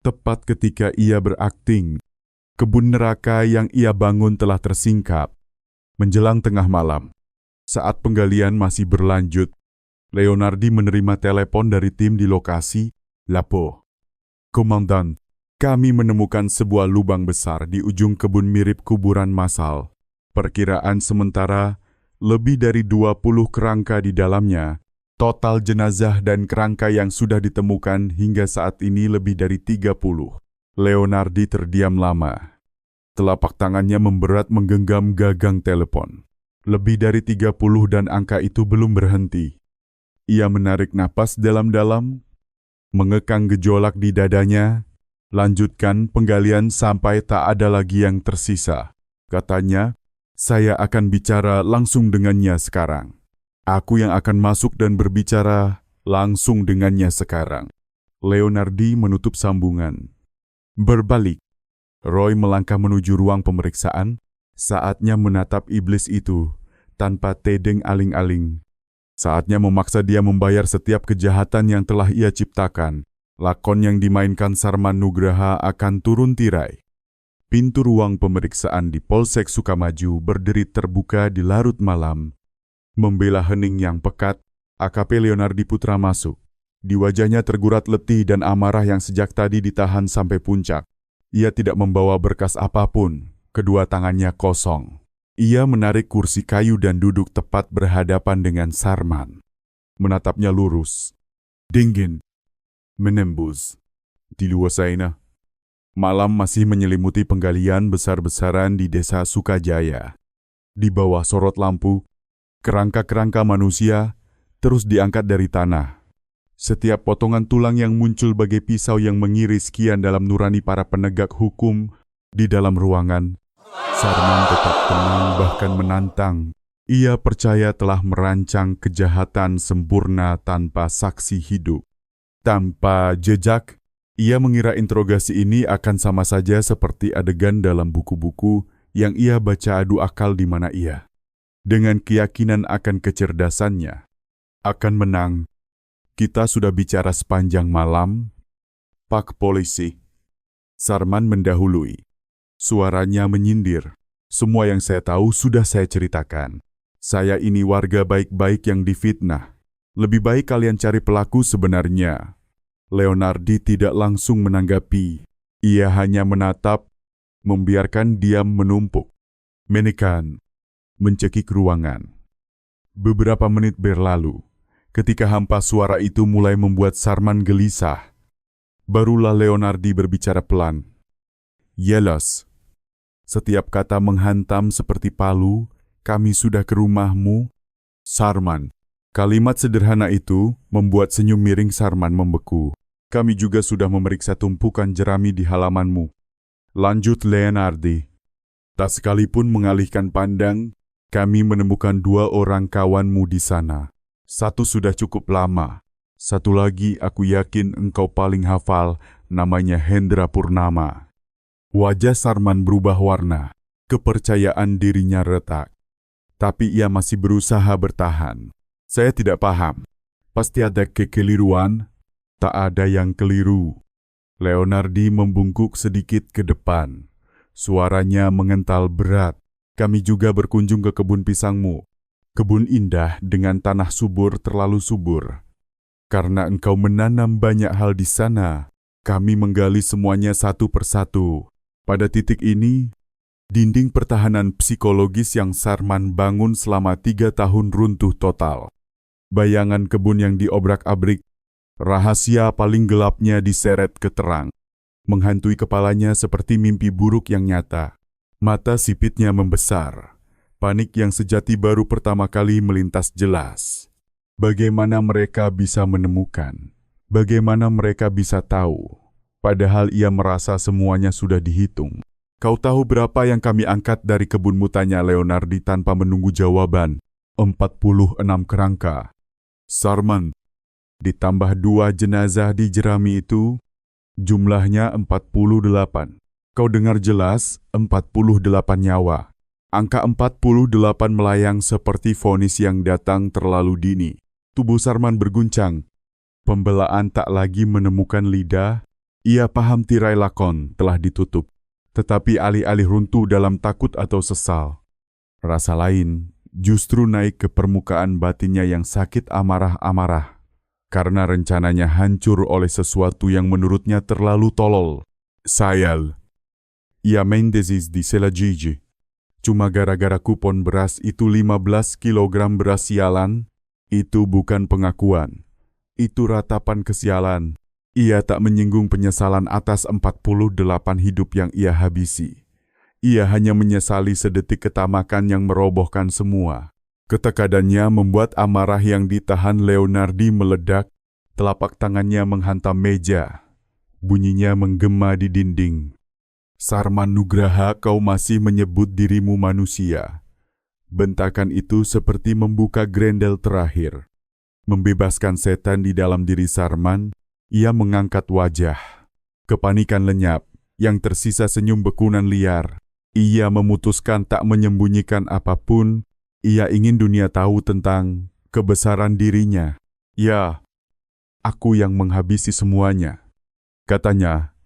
tepat ketika ia berakting, kebun neraka yang ia bangun telah tersingkap. Menjelang tengah malam, saat penggalian masih berlanjut, Leonardi menerima telepon dari tim di lokasi. Lapo, Komandan, kami menemukan sebuah lubang besar di ujung kebun mirip kuburan massal. Perkiraan sementara, lebih dari 20 kerangka di dalamnya. Total jenazah dan kerangka yang sudah ditemukan hingga saat ini lebih dari 30. Leonardi terdiam lama. Telapak tangannya memberat menggenggam gagang telepon. Lebih dari 30 dan angka itu belum berhenti. Ia menarik napas dalam-dalam, mengekang gejolak di dadanya, lanjutkan penggalian sampai tak ada lagi yang tersisa. Katanya, saya akan bicara langsung dengannya sekarang. Aku yang akan masuk dan berbicara langsung dengannya sekarang. Leonardi menutup sambungan. Berbalik, Roy melangkah menuju ruang pemeriksaan. Saatnya menatap iblis itu, tanpa tedeng aling-aling. Saatnya memaksa dia membayar setiap kejahatan yang telah ia ciptakan. Lakon yang dimainkan Sarman Nugraha akan turun tirai. Pintu ruang pemeriksaan di Polsek Sukamaju berderi terbuka di larut malam. Membela hening yang pekat, AKP Leonardi Putra masuk. Di wajahnya tergurat letih dan amarah yang sejak tadi ditahan sampai puncak. Ia tidak membawa berkas apapun, kedua tangannya kosong. Ia menarik kursi kayu dan duduk tepat berhadapan dengan Sarman. Menatapnya lurus, dingin, menembus. Di luar sana, malam masih menyelimuti penggalian besar-besaran di desa Sukajaya. Di bawah sorot lampu, kerangka-kerangka manusia terus diangkat dari tanah. Setiap potongan tulang yang muncul bagai pisau yang mengiris kian dalam nurani para penegak hukum di dalam ruangan. Sarman tetap tenang bahkan menantang. Ia percaya telah merancang kejahatan sempurna tanpa saksi hidup. Tanpa jejak, ia mengira interogasi ini akan sama saja seperti adegan dalam buku-buku yang ia baca adu akal di mana ia, dengan keyakinan akan kecerdasannya, akan menang. Kita sudah bicara sepanjang malam, Pak Polisi. Sarman mendahului. Suaranya menyindir. Semua yang saya tahu sudah saya ceritakan. Saya ini warga baik-baik yang difitnah. Lebih baik kalian cari pelaku sebenarnya. Leonardi tidak langsung menanggapi. Ia hanya menatap, membiarkan diam menumpuk. Menekan, mencekik ruangan. Beberapa menit berlalu. Ketika hampa suara itu mulai membuat Sarman gelisah, barulah Leonardi berbicara pelan. Yelos, setiap kata menghantam seperti palu, kami sudah ke rumahmu. Sarman, kalimat sederhana itu membuat senyum miring Sarman membeku. Kami juga sudah memeriksa tumpukan jerami di halamanmu. Lanjut Leonardi. Tak sekalipun mengalihkan pandang, kami menemukan 2 orang kawanmu di sana. Satu sudah cukup lama. Satu lagi aku yakin engkau paling hafal, namanya Hendra Purnama. Wajah Sarman berubah warna. Kepercayaan dirinya retak. Tapi ia masih berusaha bertahan. Saya tidak paham. Pasti ada kekeliruan. Tak ada yang keliru. Leonardi membungkuk sedikit ke depan. Suaranya mengental berat. Kami juga berkunjung ke kebun pisangmu. Kebun indah dengan tanah subur terlalu subur. Karena engkau menanam banyak hal di sana, kami menggali semuanya satu persatu. Pada titik ini, dinding pertahanan psikologis yang Sarman bangun selama 3 tahun runtuh total. Bayangan kebun yang diobrak-abrik, rahasia paling gelapnya diseret ke terang. Menghantui kepalanya seperti mimpi buruk yang nyata. Mata sipitnya membesar. Panik yang sejati baru pertama kali melintas jelas. Bagaimana mereka bisa menemukan? Bagaimana mereka bisa tahu? Padahal ia merasa semuanya sudah dihitung. Kau tahu berapa yang kami angkat dari kebunmu, tanya Leonardi tanpa menunggu jawaban. 46 kerangka. Sarman, ditambah 2 jenazah di jerami itu, jumlahnya 48. Kau dengar jelas, 48 nyawa. Angka 48 melayang seperti vonis yang datang terlalu dini. Tubuh Sarman berguncang. Pembelaan tak lagi menemukan lidah. Ia paham tirai lakon telah ditutup. Tetapi alih-alih runtuh dalam takut atau sesal, rasa lain justru naik ke permukaan batinnya yang sakit amarah-amarah. Karena rencananya hancur oleh sesuatu yang menurutnya terlalu tolol. Sayal. Ia mendesis di Selajiji. Cuma gara-gara kupon beras itu 15 kilogram beras sialan, itu bukan pengakuan. Itu ratapan kesialan. Ia tak menyinggung penyesalan atas 48 hidup yang ia habisi. Ia hanya menyesali sedetik ketamakan yang merobohkan semua. Ketekadannya membuat amarah yang ditahan Leonardi meledak. Telapak tangannya menghantam meja. Bunyinya menggema di dinding. Sarman Nugraha, kau masih menyebut dirimu manusia. Bentakan itu seperti membuka grendel terakhir. Membebaskan setan di dalam diri Sarman, ia mengangkat wajah. Kepanikan lenyap, yang tersisa senyum bekunan liar. Ia memutuskan tak menyembunyikan apapun. Ia ingin dunia tahu tentang kebesaran dirinya. Ya, aku yang menghabisi semuanya. Katanya,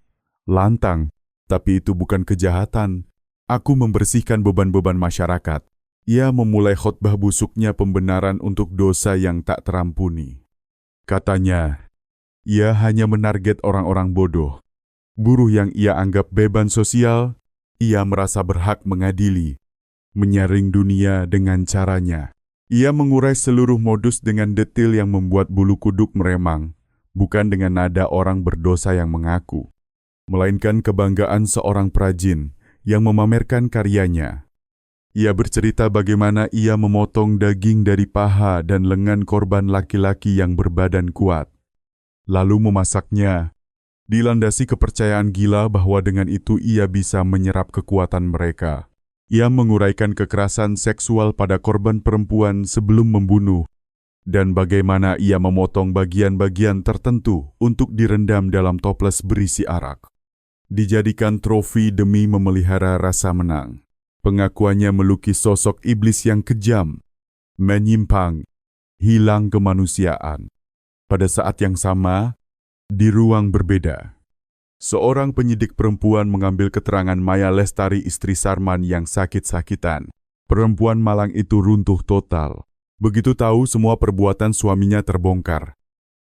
lantang. Tapi itu bukan kejahatan. Aku membersihkan beban-beban masyarakat. Ia memulai khotbah busuknya pembenaran untuk dosa yang tak terampuni. Katanya, ia hanya menarget orang-orang bodoh. Buruh yang ia anggap beban sosial, ia merasa berhak mengadili. Menyaring dunia dengan caranya. Ia mengurai seluruh modus dengan detil yang membuat bulu kuduk meremang. Bukan dengan nada orang berdosa yang mengaku, melainkan kebanggaan seorang perajin yang memamerkan karyanya. Ia bercerita bagaimana ia memotong daging dari paha dan lengan korban laki-laki yang berbadan kuat, lalu memasaknya, dilandasi kepercayaan gila bahwa dengan itu ia bisa menyerap kekuatan mereka. Ia menguraikan kekerasan seksual pada korban perempuan sebelum membunuh, dan bagaimana ia memotong bagian-bagian tertentu untuk direndam dalam toples berisi arak. Dijadikan trofi demi memelihara rasa menang. Pengakuannya melukis sosok iblis yang kejam, menyimpang, hilang kemanusiaan. Pada saat yang sama, di ruang berbeda, seorang penyidik perempuan mengambil keterangan Maya Lestari, istri Sarman yang sakit-sakitan. Perempuan malang itu runtuh total. Begitu tahu semua perbuatan suaminya terbongkar,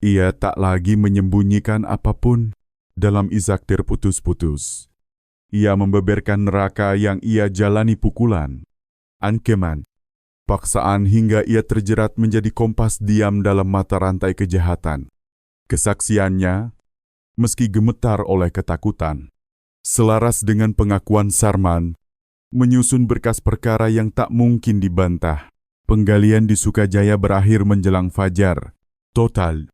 ia tak lagi menyembunyikan apapun. Dalam isak terputus-putus, ia membeberkan neraka yang ia jalani, pukulan, ancaman, paksaan hingga ia terjerat menjadi kompas diam dalam mata rantai kejahatan. Kesaksiannya, meski gemetar oleh ketakutan, selaras dengan pengakuan Sarman, menyusun berkas perkara yang tak mungkin dibantah. Penggalian di Sukajaya berakhir menjelang fajar. Total,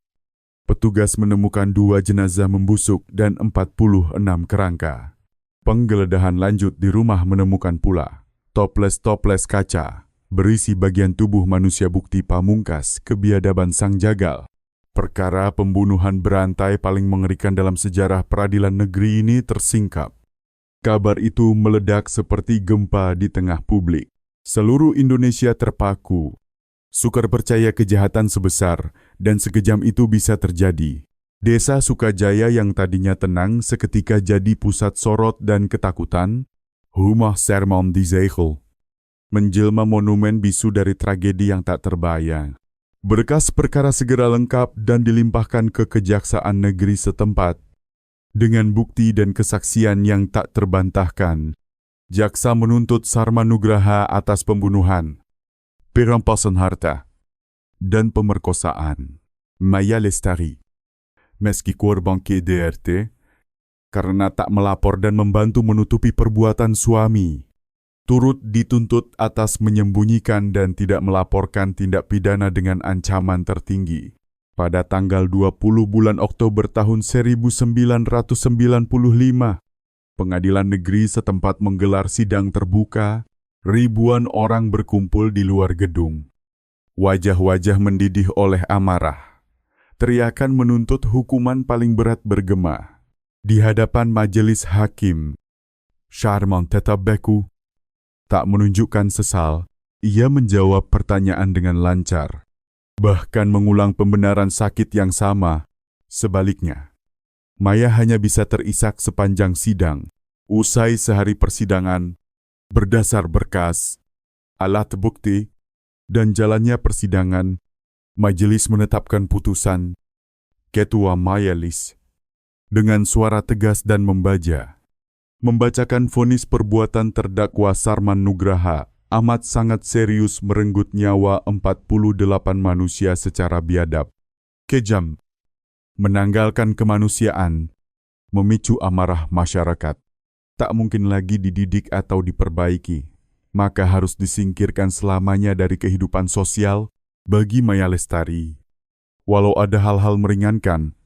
petugas menemukan 2 jenazah membusuk dan 46 kerangka. Penggeledahan lanjut di rumah menemukan pula toples-toples kaca berisi bagian tubuh manusia, bukti pamungkas kebiadaban sang jagal. Perkara pembunuhan berantai paling mengerikan dalam sejarah peradilan negeri ini tersingkap. Kabar itu meledak seperti gempa di tengah publik. Seluruh Indonesia terpaku. Sukar percaya kejahatan sebesar dan sekejam itu bisa terjadi. Desa Sukajaya yang tadinya tenang seketika jadi pusat sorot dan ketakutan. Rumah Sarman di Zegel menjelma monumen bisu dari tragedi yang tak terbayang. Berkas perkara segera lengkap dan dilimpahkan ke Kejaksaan Negeri setempat. Dengan bukti dan kesaksian yang tak terbantahkan, jaksa menuntut Sarman Nugraha atas pembunuhan, perampasan harta, dan pemerkosaan Maya Lestari. Meski korban KDRT, karena tak melapor dan membantu menutupi perbuatan suami, turut dituntut atas menyembunyikan dan tidak melaporkan tindak pidana dengan ancaman tertinggi. Pada tanggal 20 bulan Oktober tahun 1995, Pengadilan Negeri setempat menggelar sidang terbuka. Ribuan orang berkumpul di luar gedung. Wajah-wajah mendidih oleh amarah. Teriakan menuntut hukuman paling berat bergema. Di hadapan majelis hakim, Sarman tetap beku. Tak menunjukkan sesal, ia menjawab pertanyaan dengan lancar. Bahkan mengulang pembenaran sakit yang sama. Sebaliknya, Maya hanya bisa terisak sepanjang sidang. Usai sehari persidangan, berdasar berkas, alat bukti, dan jalannya persidangan, majelis menetapkan putusan. Ketua Majelis, dengan suara tegas dan membacakan vonis perbuatan terdakwa Sarman Nugraha amat sangat serius merenggut nyawa 48 manusia secara biadab, kejam, menanggalkan kemanusiaan, memicu amarah masyarakat. Tak mungkin lagi dididik atau diperbaiki, maka harus disingkirkan selamanya dari kehidupan sosial bagi Maya Lestari. Walau ada hal-hal meringankan,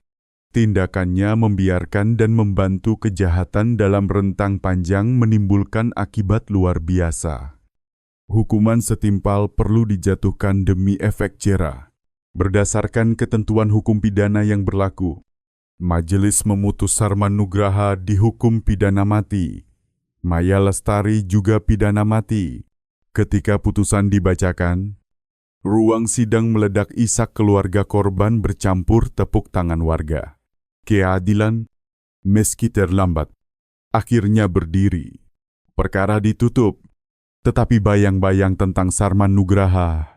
tindakannya membiarkan dan membantu kejahatan dalam rentang panjang menimbulkan akibat luar biasa. Hukuman setimpal perlu dijatuhkan demi efek jera. Berdasarkan ketentuan hukum pidana yang berlaku, majelis memutus Sarman Nugraha dihukum pidana mati. Maya Lestari juga pidana mati. Ketika putusan dibacakan, ruang sidang meledak isak keluarga korban bercampur tepuk tangan warga. Keadilan, meski terlambat, akhirnya berdiri. Perkara ditutup, tetapi bayang-bayang tentang Sarman Nugraha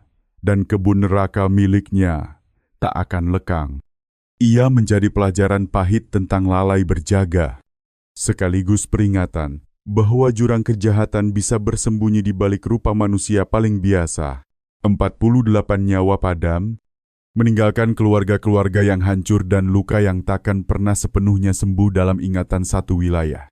dan kebun neraka miliknya tak akan lekang. Ia menjadi pelajaran pahit tentang lalai berjaga, sekaligus peringatan bahwa jurang kejahatan bisa bersembunyi di balik rupa manusia paling biasa. 48 nyawa padam, meninggalkan keluarga-keluarga yang hancur dan luka yang takkan pernah sepenuhnya sembuh dalam ingatan satu wilayah.